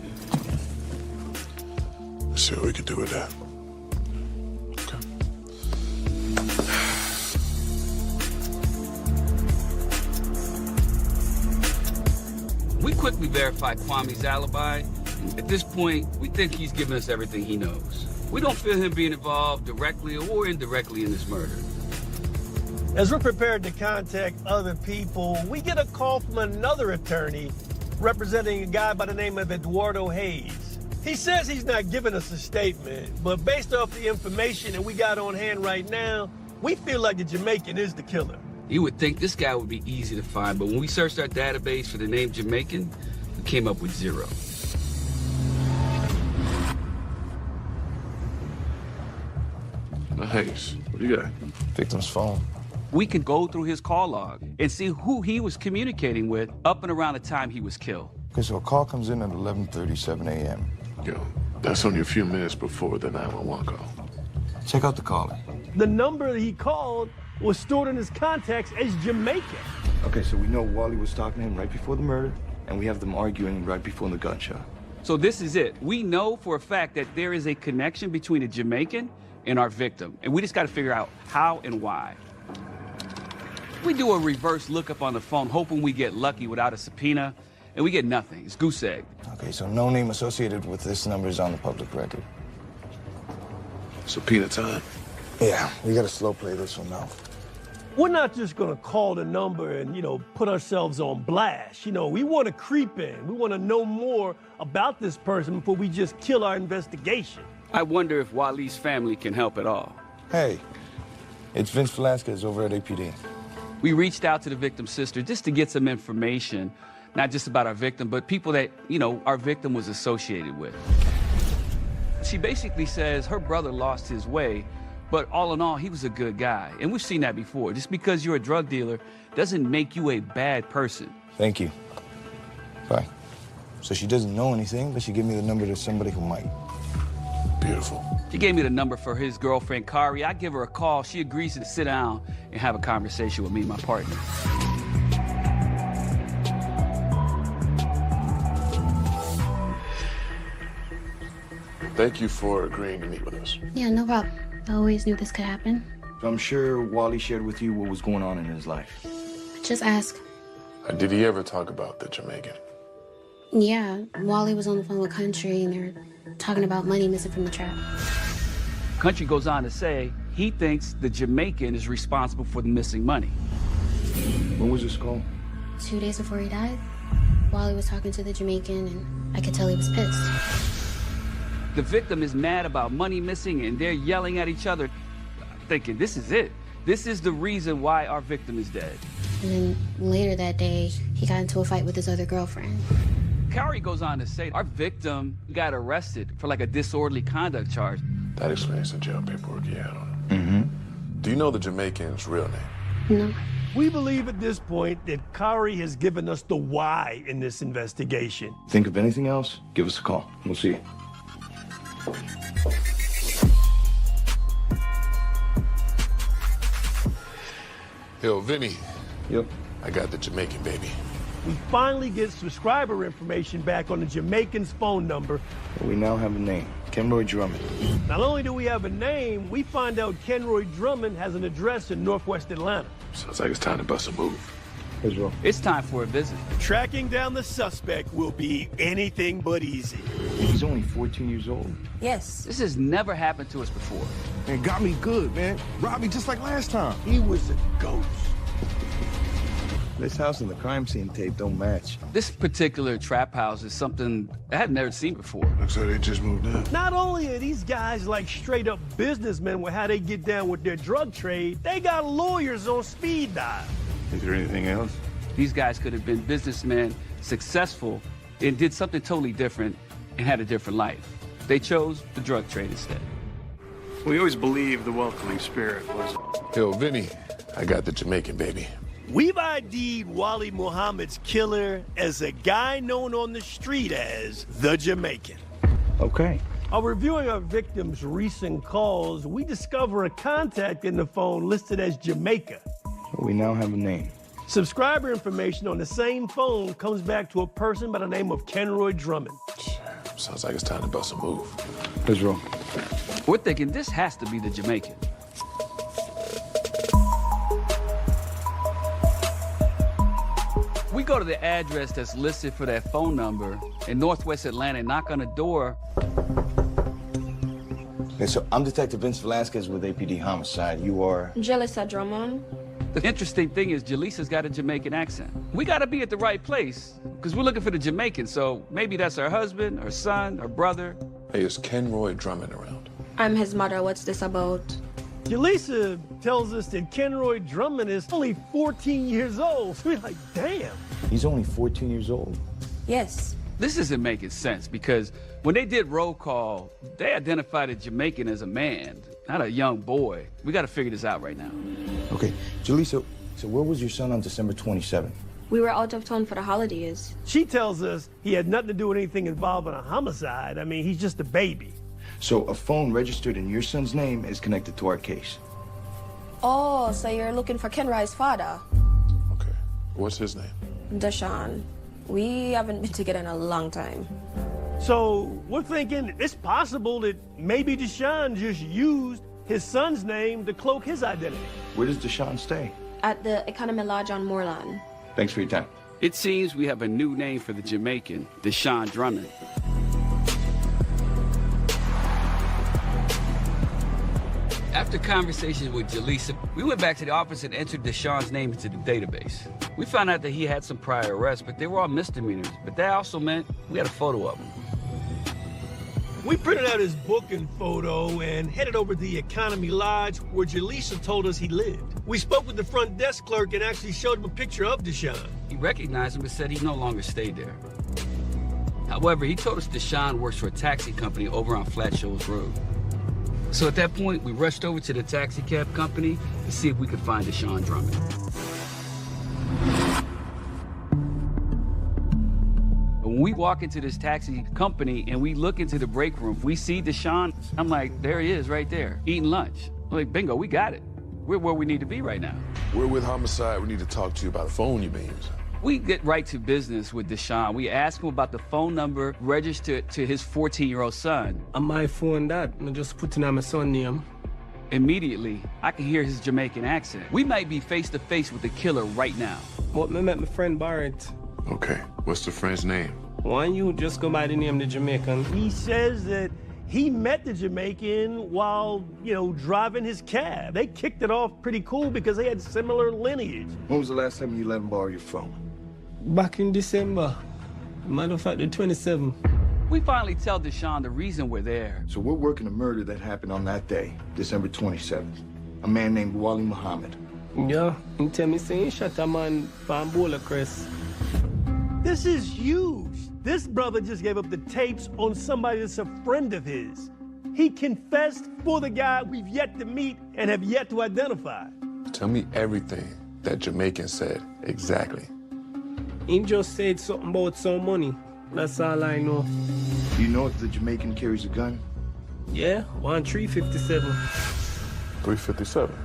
O: Let's see what we can do with that.
C: We quickly verified Kwame's alibi. At this point, we think he's given us everything he knows. We don't feel him being involved directly or indirectly in this murder.
D: As we're prepared to contact other people, we get a call from another attorney representing a guy by the name of Eduardo Hayes. He says he's not giving us a statement, but based off the information that we got on hand right now, we feel like the Jamaican is the killer.
C: You would think this guy would be easy to find, but when we searched our database for the name Jamaican, we came up with 0.
O: Hayes, what do you got?
E: Victim's phone.
C: We could go through his call log and see who he was communicating with up and around the time he was killed.
N: Okay, so a call comes in at 11:37 a.m.
O: Yo, that's only a few minutes before the 911 call.
N: Check out the caller.
D: The number he called was stored in his contacts as Jamaican.
I: Okay, so we know Wally was talking to him right before the murder, and we have them arguing right before the gunshot.
C: So this is it. We know for a fact that there is a connection between a Jamaican and our victim, and we just got to figure out how and why. We do a reverse lookup on the phone, hoping we get lucky without a subpoena, and we get nothing. It's goose egg.
E: Okay, so no name associated with this number is on the public record.
O: Subpoena time.
E: Yeah, we gotta slow play this one now.
D: We're not just gonna call the number and, put ourselves on blast. We want to creep in. We want to know more about this person before we just kill our investigation.
C: I wonder if Waleed's family can help at all.
E: Hey, it's Vince Velasquez over at APD.
C: We reached out to the victim's sister just to get some information, not just about our victim, but people that, our victim was associated with. She basically says her brother lost his way, but all in all, he was a good guy. And we've seen that before. Just because you're a drug dealer doesn't make you a bad person.
E: Thank you. Bye. So she doesn't know anything, but she gave me the number to somebody who might.
O: Beautiful.
C: She gave me the number for his girlfriend, Kari. I give her a call. She agrees to sit down and have a conversation with me and my partner.
O: Thank you for agreeing to meet with us.
P: Yeah, no problem. I always knew this could happen.
I: I'm sure Wally shared with you what was going on in his life.
P: Just ask.
O: Did he ever talk about the Jamaican?
P: Yeah, Wally was on the phone with Country, and they're talking about money missing from the trap.
C: Country goes on to say he thinks the Jamaican is responsible for the missing money.
I: When was this call?
P: 2 days before he died. Wally was talking to the Jamaican, and I could tell he was pissed.
C: The victim is mad about money missing, and they're yelling at each other. I'm thinking, this is it. This is the reason why our victim is dead.
P: And then later that day, he got into a fight with his other girlfriend.
C: Kari goes on to say our victim got arrested for like a disorderly conduct charge.
O: That explains the jail paperwork he had on him.
I: Mm-hmm.
O: Do you know the Jamaican's real name?
P: No.
D: We believe at this point that Kari has given us the why in this investigation.
I: Think of anything else, give us a call. We'll see you.
O: Yo, Vinny.
I: Yep.
O: I got the Jamaican, baby.
D: We finally get subscriber information back on the Jamaican's phone number.
I: We now have a name, Kenroy Drummond.
D: Not only do we have a name, we find out Kenroy Drummond has an address in Northwest Atlanta.
O: Sounds like it's time to bust a move.
I: Israel.
C: It's time for a visit.
D: Tracking down the suspect will be anything but easy.
I: He's only 14 years old.
U: Yes.
C: This has never happened to us before.
N: Man, got me good, man. Robbed me just like last time.
D: He was a ghost.
E: This house and the crime scene tape don't match.
C: This particular trap house is something I had never seen before.
O: Looks like they just moved in.
D: Not only are these guys like straight up businessmen with how they get down with their drug trade, they got lawyers on speed dial.
N: Is there anything else?
C: These guys could have been businessmen, successful, and did something totally different and had a different life. They chose the drug trade instead.
L: We always believed the welcoming spirit was...
O: Yo, Vinny, I got the Jamaican, baby.
D: We've ID'd Wally Muhammad's killer as a guy known on the street as the Jamaican.
I: Okay.
D: While reviewing our victim's recent calls, we discover a contact in the phone listed as Jamaica.
I: We now have a name,
D: Subscriber information on the same phone comes back to a person by the name of Kenroy Drummond.
O: Sounds like it's time to bust a move.
C: Let's roll. We're thinking this has to be the Jamaican. We go to the address that's listed for that phone number in Northwest Atlanta, knock on the door.
W: Okay, so I'm Detective Vince Velasquez with APD Homicide. You are?
P: Jalissa Drummond.
C: The interesting thing is Jaleesa's got a Jamaican accent. We gotta be at the right place, because we're looking for the Jamaican, so maybe that's her husband, her son, her brother.
O: Hey, is Kenroy Drummond around?
P: I'm his mother. What's this about?
D: Jalissa tells us that Kenroy Drummond is only 14 years old. So we're like, damn.
W: He's only 14 years old.
P: Yes.
C: This isn't making sense, because when they did roll call, they identified a Jamaican as a man, not a young boy. We gotta figure this out right now.
W: Okay, Jalissa, so where was your son on December 27th?
P: We were out of town for the holidays.
D: She tells us he had nothing to do with anything involving a homicide. I mean, he's just a baby.
W: So a phone registered in your son's name is connected to our case.
P: Oh, so you're looking for Kenroy's father?
O: Okay. What's his name?
P: Deshaun. We haven't been together in a long time.
D: So we're thinking it's possible that maybe Deshaun just used his son's name to cloak his identity.
W: Where does Deshaun stay?
P: At the Economy Lodge on Moorland.
W: Thanks for your time.
C: It seems we have a new name for the Jamaican, Deshaun Drummond. After conversations with Jalissa, we went back to the office and entered Deshaun's name into the database. We found out that he had some prior arrests, but they were all misdemeanors. But that also meant we had a photo of him.
D: We printed out his booking photo and headed over to the Economy Lodge where Jalissa told us he lived. We spoke with the front desk clerk and actually showed him a picture of Deshaun.
C: He recognized him but said he no longer stayed there. However, he told us Deshaun works for a taxi company over on Flat Shoals Road. So at that point, we rushed over to the taxi cab company to see if we could find Deshaun Drummond. When we walk into this taxi company and we look into the break room, we see Deshaun. I'm like, there he is right there, eating lunch. I'm like, bingo, we got it. We're where we need to be right now.
O: We're with Homicide. We need to talk to you about a phone you been using.
C: We get right to business with Deshaun. We ask him about the phone number registered to his 14-year-old son.
Q: On my phone, that I just put in my son name.
C: Immediately, I can hear his Jamaican accent. We might be face to face with the killer right now.
Q: But I met my friend Barrett.
O: Okay, what's the friend's name?
Q: Why you just go by the name the Jamaican?
D: He says that he met the Jamaican while, driving his cab. They kicked it off pretty cool because they had similar lineage.
W: When was the last time you let him borrow your phone?
Q: Back in December. Matter of fact, the 27th.
C: We finally tell Deshaun the reason we're there.
W: So we're working a murder that happened on that day, December 27th. A man named Wally Muhammad.
Q: Yeah, he tell me saying he shot a man from Bowler Crest.
D: This is huge. This brother just gave up the tapes on somebody that's a friend of his. He confessed for the guy we've yet to meet and have yet to identify.
O: Tell me everything that Jamaican said, exactly.
Q: He just said something about some money. That's all I know.
W: Do you know if the Jamaican carries a gun?
Q: Yeah, 357.
O: 357?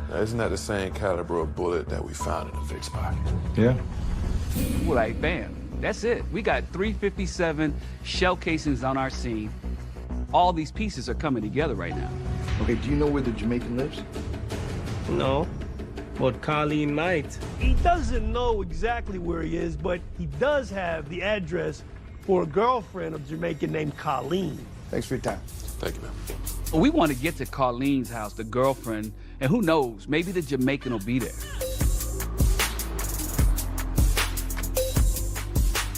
O: Now, isn't that the same caliber of bullet that we found in the Vic's pocket?
W: Yeah.
C: We're like, bam, that's it. We got 357 shell casings on our scene. All these pieces are coming together right now.
W: Okay, do you know where the Jamaican lives?
Q: No, but Colleen might.
D: He doesn't know exactly where he is, but he does have the address for a girlfriend of Jamaican named Colleen.
W: Thanks for your time.
O: Thank you, man.
C: We want to get to Colleen's house, the girlfriend, and who knows, maybe the Jamaican will be there.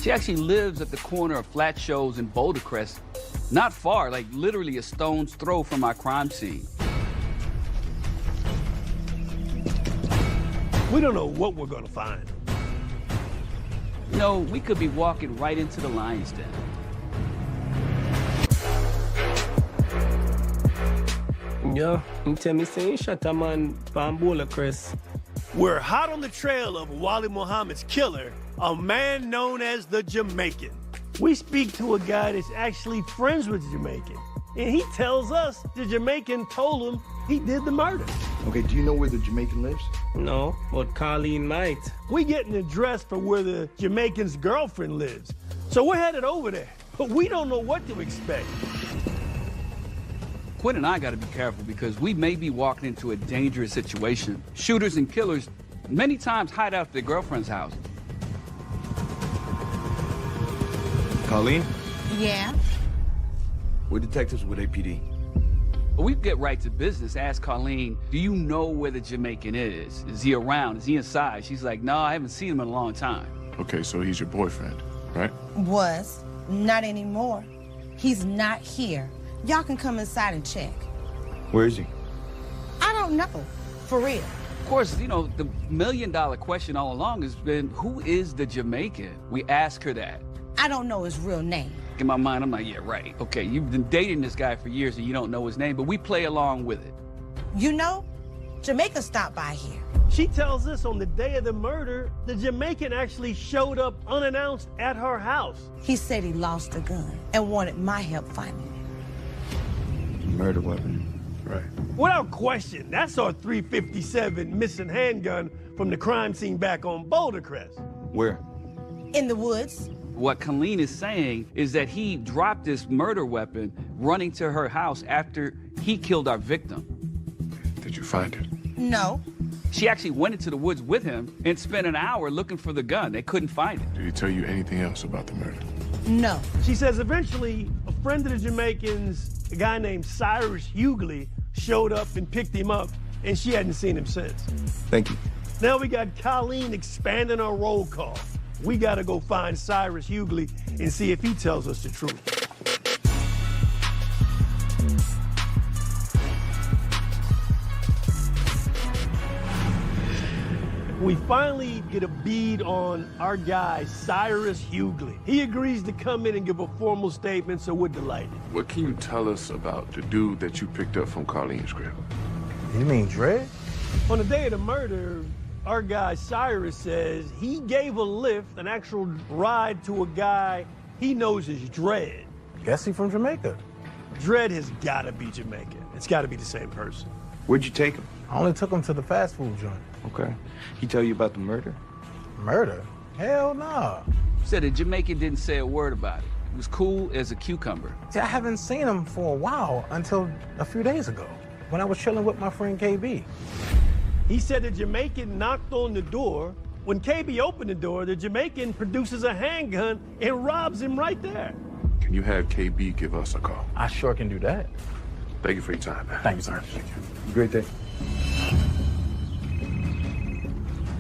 C: She actually lives at the corner of Flat Shoals and Boulder Crest, not far, like literally a stone's throw from our crime scene.
D: We don't know what we're gonna find.
C: We could be walking right into the lion's den.
Q: Yeah, he tell me saying he shot a man from Bowler Crest.
D: We're hot on the trail of Wally Muhammad's killer, a man known as the Jamaican. We speak to a guy that's actually friends with the Jamaican, and he tells us the Jamaican told him he did the murder.
I: Okay, do you know where the Jamaican lives?
Q: No, but Colleen might.
D: We get an address for where the Jamaican's girlfriend lives. So we're headed over there, but we don't know what to expect.
C: Quinn and I got to be careful because we may be walking into a dangerous situation. Shooters and killers many times hide out at their girlfriend's house.
I: Colleen?
P: Yeah?
I: We're detectives with APD.
C: We get right to business. Ask Colleen, do you know where the Jamaican is? Is he around? Is he inside? She's like, no, I haven't seen him in a long time.
O: Okay, so he's your boyfriend, right?
A: Was. Not anymore. He's not here. Y'all can come inside and check.
I: Where is he?
A: I don't know. For real.
C: Of course, you know, the million-dollar question all along has been, who is the Jamaican? We ask her that.
A: I don't know his real name.
C: In my mind, I'm like, yeah, right. Okay, you've been dating this guy for years and you don't know his name, but we play along with it.
A: You know, Jamaica stopped by here.
D: She tells us on the day of the murder, the Jamaican actually showed up unannounced at her house.
A: He said he lost a gun and wanted my help finding it.
I: Murder weapon.
O: Right.
D: Without question, that's our .357 missing handgun from the crime scene back on Boulder Crest.
I: Where?
A: In the woods.
C: What Colleen is saying is that he dropped this murder weapon running to her house after he killed our victim.
O: Did you find it?
A: No.
C: She actually went into the woods with him and spent an hour looking for the gun. They couldn't find it.
O: Did he tell you anything else about the murder?
A: No.
D: She says eventually a friend of the Jamaicans, a guy named Cyrus Hughley, showed up and picked him up, and she hadn't seen him since.
I: Thank you.
D: Now we got Colleen expanding our roll call. We gotta go find Cyrus Hughley and see if he tells us the truth. We finally get a bead on our guy, Cyrus Hughley. He agrees to come in and give a formal statement, so we're delighted.
O: What can you tell us about the dude that you picked up from Colleen's crib?
E: You mean Dre?
D: On the day of the murder, our guy Cyrus says he gave a lift, an actual ride to a guy he knows is Dredd.
E: Guess he from Jamaica.
D: Dredd has gotta be Jamaican. It's gotta be the same person.
I: Where'd you take him?
E: I only took him to the fast food joint.
I: Okay. He tell you about the murder?
E: Murder? Hell no.
C: Said the Jamaican didn't say a word about it. It was cool as a cucumber.
E: See, I haven't seen him for a while until a few days ago when I was chilling with my friend KB.
D: He said the Jamaican knocked on the door. When KB opened the door, the Jamaican produces a handgun and robs him right there.
O: Can you have KB give us a call?
E: I sure can do that.
O: Thank you for your time, man.
E: Thank you, sir.
O: Thank you.
I: Great day.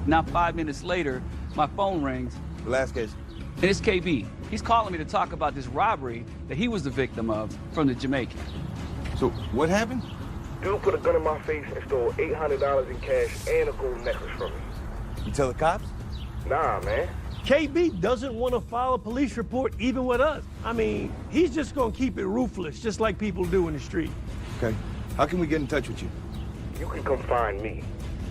C: Now 5 minutes later, my phone rings.
I: Velasquez.
C: And it's KB. He's calling me to talk about this robbery that he was the victim of from the Jamaican.
I: So, what happened?
J: Dude put a gun in my face and stole $800 in cash and a gold necklace from me.
I: You tell the cops?
J: Nah, man.
D: KB doesn't want to file a police report even with us. I mean, he's just gonna keep it ruthless, just like people do in the street.
I: Okay. How can we get in touch with you?
J: You can come find me.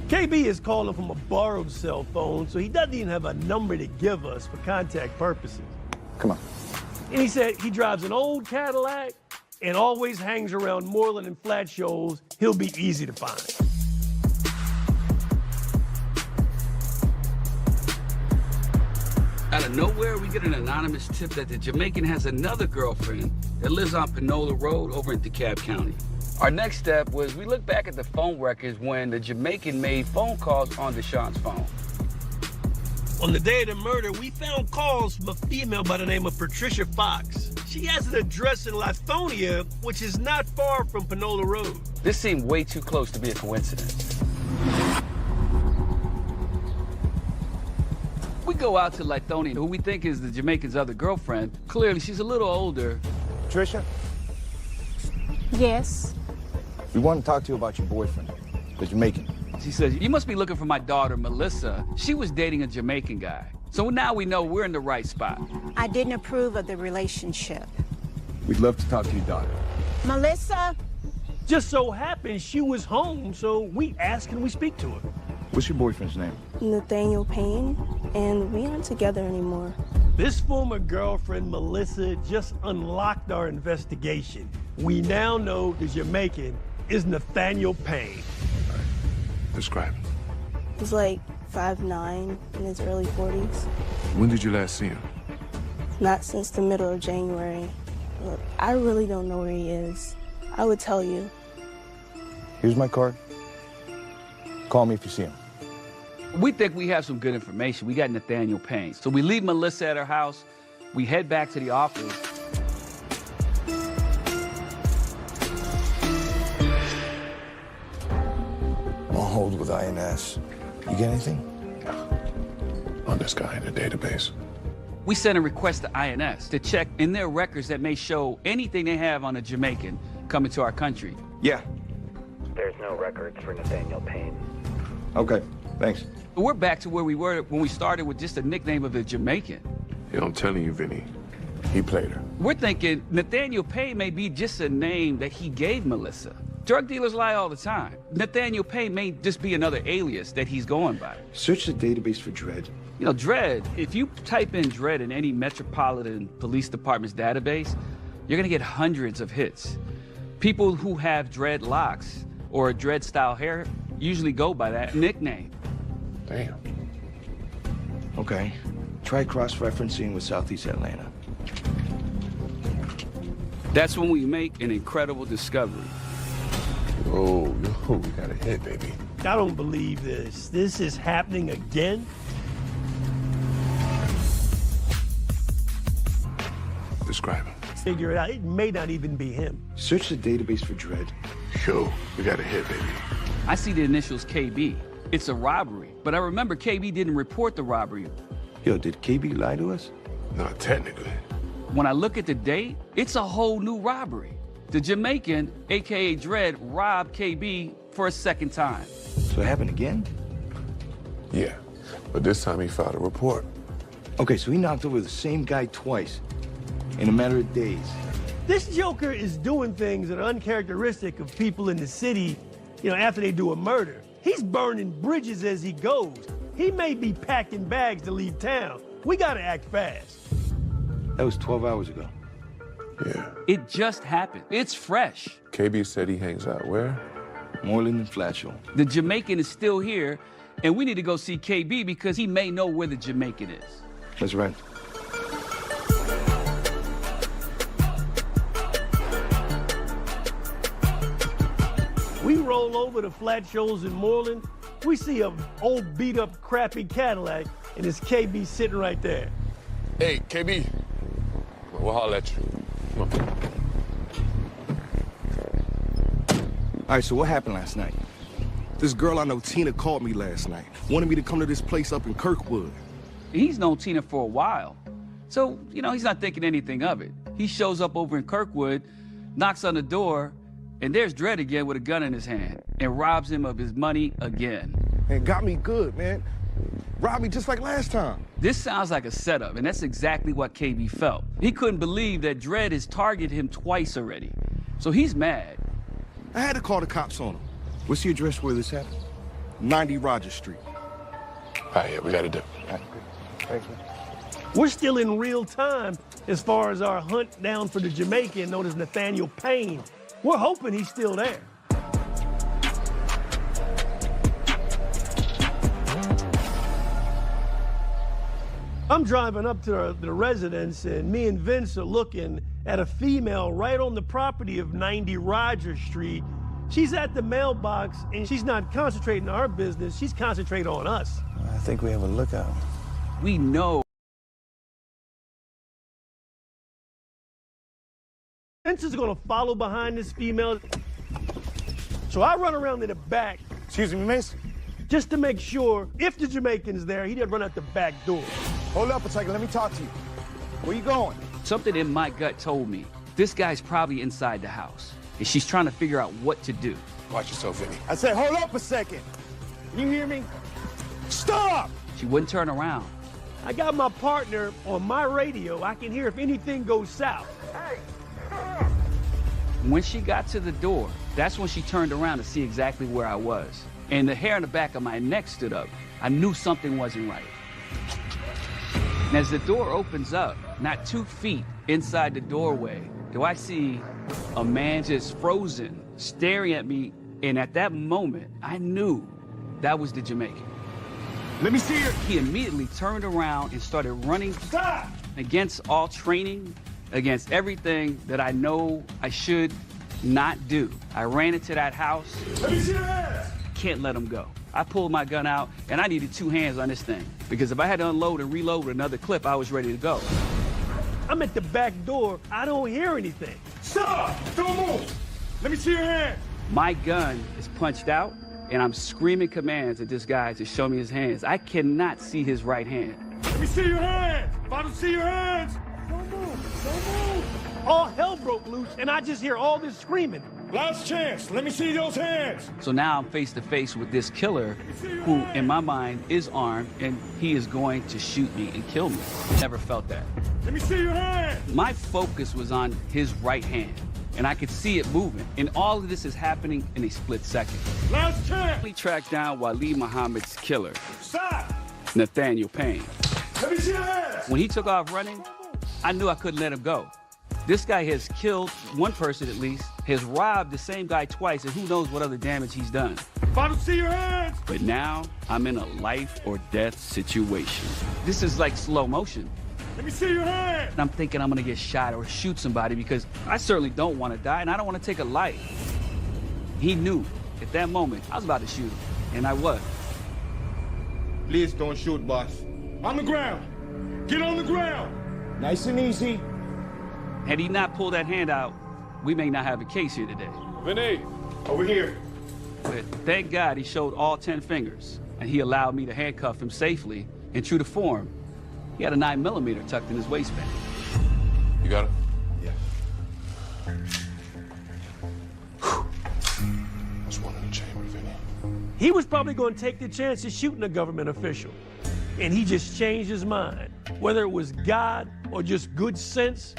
D: KB is calling from a borrowed cell phone, so he doesn't even have a number to give us for contact purposes.
I: Come on.
D: And he said he drives an old Cadillac and always hangs around Moreland and Flat Shoals. He'll be easy to find.
C: Out of nowhere, we get an anonymous tip that the Jamaican has another girlfriend that lives on Panola Road over in DeKalb County. Our next step was we looked back at the phone records when the Jamaican made phone calls on Deshaun's phone.
D: On the day of the murder, we found calls from a female by the name of Patricia Fox. She has an address in Lithonia, which is not far from Panola Road.
C: This seemed way too close to be a coincidence. We go out to Lithonia, who we think is the Jamaican's other girlfriend. Clearly, she's a little older.
I: Patricia?
P: Yes.
I: We want to talk to you about your boyfriend, the Jamaican.
C: She says, you must be looking for my daughter, Melissa. She was dating a Jamaican guy. So now we know we're in the right spot.
F: I didn't approve of the relationship.
I: We'd love to talk to your daughter.
F: Melissa?
D: Just so happens she was home, so we asked, can we speak to her?
I: What's your boyfriend's name?
S: Nathaniel Payne, and we aren't together anymore.
D: This former girlfriend, Melissa, just unlocked our investigation. We now know the Jamaican is Nathaniel Payne.
O: Describe him.
S: He's like 5'9", in his early 40s.
O: When did you last see him?
S: Not since the middle of January. Look, I really don't know where he is. I would tell you.
E: Here's my card. Call me if you see him.
C: We think we have some good information. We got Nathaniel Payne. So we leave Melissa at her house. We head back to the office.
E: I'm on hold with INS. You get anything?
O: On this guy in the database.
C: We sent a request to INS to check in their records that may show anything they have on a Jamaican coming to our country.
I: Yeah.
G: There's no records for Nathaniel Payne.
I: Okay, thanks.
C: We're back to where we were when we started with just a nickname of the Jamaican.
O: Yeah, I'm telling you, Vinny, he played her.
C: We're thinking Nathaniel Payne may be just a name that he gave Melissa. Drug dealers lie all the time. Nathaniel Payne may just be another alias that he's going by.
I: Search the database for Dredd.
C: You know, Dredd, if you type in Dredd in any Metropolitan Police Department's database, you're gonna get hundreds of hits. People who have dreadlocks or dread-style hair usually go by that nickname.
O: Damn.
I: Okay. Try cross-referencing with Southeast Atlanta.
C: That's when we make an incredible discovery.
O: Oh, we got a hit, baby.
D: I don't believe this. This is happening again?
O: Describe him.
D: Figure it out. It may not even be him.
I: Search the database for Dredd.
O: Yo, we got a hit, baby.
C: I see the initials KB. It's a robbery, but I remember KB didn't report the robbery.
I: Yo, did KB lie to us?
O: Not technically.
C: When I look at the date, it's a whole new robbery. The Jamaican, AKA Dredd, robbed KB for a second time.
I: So it happened again?
O: Yeah, but this time he filed a report.
I: Okay, so he knocked over the same guy twice in a matter of days.
D: This Joker is doing things that are uncharacteristic of people in the city, you know, after they do a murder. He's burning bridges as he goes. He may be packing bags to leave town. We gotta act fast.
I: That was 12 hours ago.
O: Yeah.
C: It just happened. It's fresh.
O: KB said he hangs out where?
I: Moreland and Flatshore.
C: The Jamaican is still here, and we need to go see KB because he may know where the Jamaican is.
I: That's right.
D: We roll over to Flatshores in Moreland. We see an old beat-up, crappy Cadillac, and it's KB sitting right there.
O: Hey, KB. We'll holler at you. Come on.
M: All right, so what happened last night? This girl I know, Tina, called me last night. Wanted me to come to this place up in Kirkwood.
C: He's known Tina for a while. So, you know, he's not thinking anything of it. He shows up over in Kirkwood, knocks on the door, and there's Dredd again with a gun in his hand and robs him of his money again.
M: And got me good, man. Robbed me just like last time.
C: This sounds like a setup, and that's exactly what KB felt. He couldn't believe that Dredd has targeted him twice already. So he's mad.
M: I had to call the cops on him. What's the address where this happened? 90 Rogers Street.
O: All right, yeah, we got to do.
M: Thank you.
D: We're still in real time as far as our hunt down for the Jamaican known as Nathaniel Payne. We're hoping he's still there. I'm driving up to the residence, and me and Vince are looking at a female right on the property of 90 Rogers Street. She's at the mailbox, and she's not concentrating on her business. She's concentrating on us.
E: I think we have a lookout.
C: We know.
D: Vince is gonna follow behind this female. So I run around to the back.
E: Excuse me, miss?
D: Just to make sure if the Jamaican's there, he didn't run out the back door.
E: Hold up a second, let me talk to you. Where you going?
C: Something in my gut told me this guy's probably inside the house, and she's trying to figure out what to do.
O: Watch yourself, Vinny.
E: I said, hold up a second. You hear me? Stop!
C: She wouldn't turn around.
D: I got my partner on my radio. I can hear if anything goes south.
C: When she got to the door, that's when she turned around to see exactly where I was. And the hair on the back of my neck stood up. I knew something wasn't right. And as the door opens up, not 2 feet inside the doorway, do I see a man just frozen staring at me, and at that moment, I knew that was the Jamaican.
I: Let me see it.
C: He immediately turned around and started running against all training, against everything that I know I should not do. I ran into that house.
I: Let me see your hands.
C: Can't let him go. I pulled my gun out, and I needed 2 hands on this thing, because if I had to unload and reload with another clip, I was ready to go.
D: I'm at the back door. I don't hear anything.
I: Stop! Don't move! Let me see your hands.
C: My gun is punched out, and I'm screaming commands at this guy to show me his hands. I cannot see his right hand.
I: Let me see your hands. If I don't see your hands,
D: don't move. Don't move. All hell broke loose, and I just hear all this screaming.
I: Last chance. Let me see those hands.
C: So now I'm face to face with this killer who, in my mind, is armed, and he is going to shoot me and kill me. Never felt that.
I: Let me see your hands.
C: My focus was on his right hand, and I could see it moving. And all of this is happening in a split second.
I: Last chance.
C: We tracked down Wali Muhammad's killer,
I: Stop.
C: Nathaniel Payne.
I: Let me see your hands.
C: When he took off running, I knew I couldn't let him go. This guy has killed one person at least, has robbed the same guy twice, and who knows what other damage he's done.
I: If I don't see your hands.
C: But now, I'm in a life or death situation. This is like slow motion.
I: Let me see your hands.
C: And I'm thinking I'm gonna get shot or shoot somebody because I certainly don't want to die, and I don't want to take a life. He knew at that moment I was about to shoot him, and I was.
I: Please don't shoot, boss. On the ground. Get on the ground. Nice and easy.
C: Had he not pulled that hand out, we may not have a case here today.
I: Vinny, over here.
C: But thank God he showed all 10 fingers, and he allowed me to handcuff him safely. And true to form, he had a 9mm tucked in his waistband.
O: You got it?
I: Yeah.
O: There's one in the chamber, Vinny.
D: He was probably going to take the chance of shooting a government official, and he just changed his mind. Whether it was God or just good sense,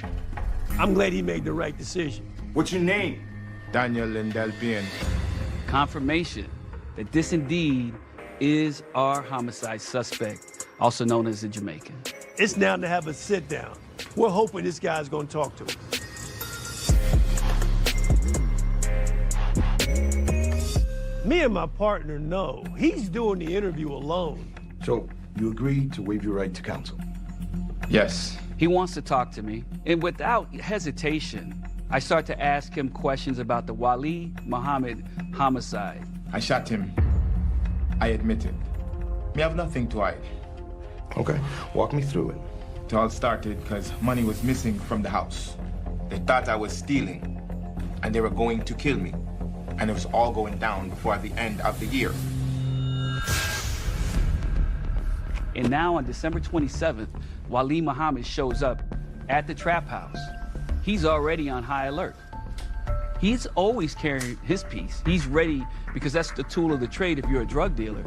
D: I'm glad he made the right decision.
I: What's your name? Daniel Lindell Payne.
C: Confirmation that this indeed is our homicide suspect, also known as the Jamaican.
D: It's now to have a sit down. We're hoping this guy's going to talk to us. Me and my partner know he's doing the interview alone.
I: So, you agreed to waive your right to counsel?
C: Yes. He wants to talk to me, and without hesitation, I start to ask him questions about the Wali Muhammad homicide.
H: I shot him. I admit it. Me have nothing to hide.
I: Okay, walk me through it.
H: It all started because money was missing from the house. They thought I was stealing, and they were going to kill me. And it was all going down before the end of the year.
C: And now on December 27th, Wali Muhammad shows up at the trap house. He's already on high alert. He's always carrying his piece. He's ready because that's the tool of the trade if you're a drug dealer.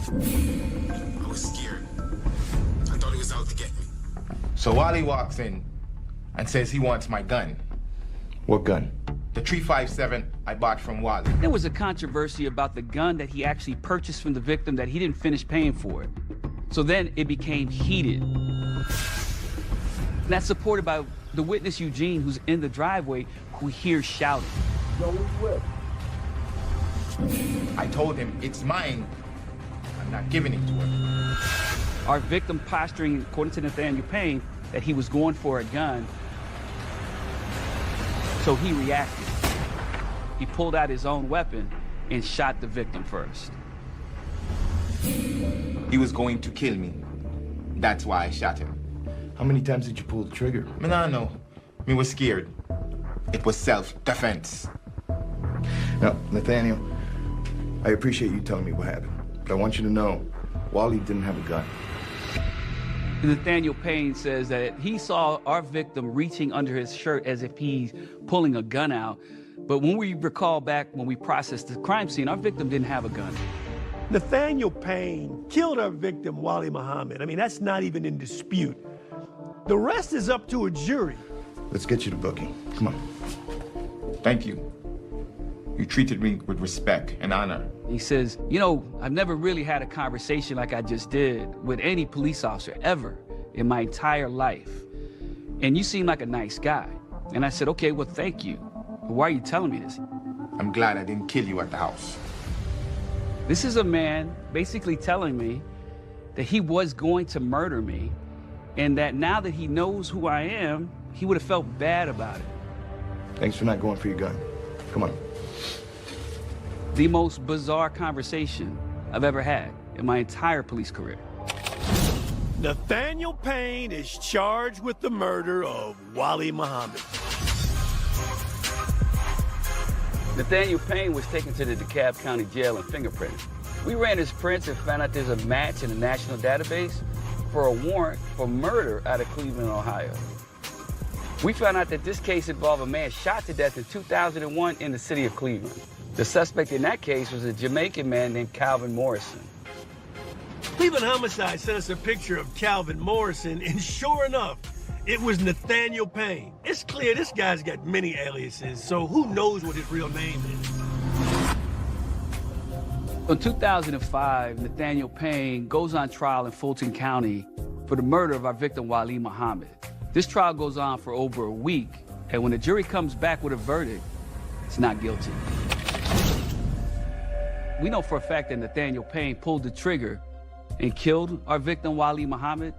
H: I was scared. I thought he was out to get me. So Wally walks in and says he wants my gun.
I: What gun?
H: The .357 I bought from Wally.
C: There was a controversy about the gun that he actually purchased from the victim that he didn't finish paying for it. So then it became heated. And that's supported by the witness, Eugene, who's in the driveway, who hears shouting.
H: No, he will. I told him, it's mine. I'm not giving it to him.
C: Our victim posturing, according to Nathaniel Payne, that he was going for a gun. So he reacted. He pulled out his own weapon and shot the victim first.
H: He was going to kill me. That's why I shot him.
I: How many times did you pull the trigger?
H: Me nah know. Me was scared. It was self-defense.
I: Now, Nathaniel, I appreciate you telling me what happened, but I want you to know, Wally didn't have a gun.
C: Nathaniel Payne says that he saw our victim reaching under his shirt as if he's pulling a gun out. But when we recall back when we processed the crime scene, our victim didn't have a gun.
D: Nathaniel Payne killed our victim, Wali Muhammad. I mean, that's not even in dispute. The rest is up to a jury.
I: Let's get you to booking. Come on.
H: Thank you. You treated me with respect and honor.
C: He says, you know, I've never really had a conversation like I just did with any police officer ever in my entire life. And you seem like a nice guy. And I said, okay, well, thank you. But why are you telling me this?
H: I'm glad I didn't kill you at the house.
C: This is a man basically telling me that he was going to murder me, and that now that he knows who I am, he would have felt bad about it.
I: Thanks for not going for your gun. Come on.
C: The most bizarre conversation I've ever had in my entire police career.
D: Nathaniel Payne is charged with the murder of Wally Muhammad.
C: Nathaniel Payne was taken to the DeKalb County Jail and fingerprinted. We ran his prints and found out there's a match in the national database for a warrant for murder out of Cleveland, Ohio. We found out that this case involved a man shot to death in 2001 in the city of Cleveland. The suspect in that case was a Jamaican man named Calvin Morrison.
D: Cleveland Homicide sent us a picture of Calvin Morrison, and sure enough, it was Nathaniel Payne. It's clear this guy's got many aliases, so who knows what his real name is.
C: In 2005, Nathaniel Payne goes on trial in Fulton County for the murder of our victim, Wally Muhammad. This trial goes on for over a week, and when the jury comes back with a verdict, it's not guilty. We know for a fact that Nathaniel Payne pulled the trigger and killed our victim, Wally Muhammad,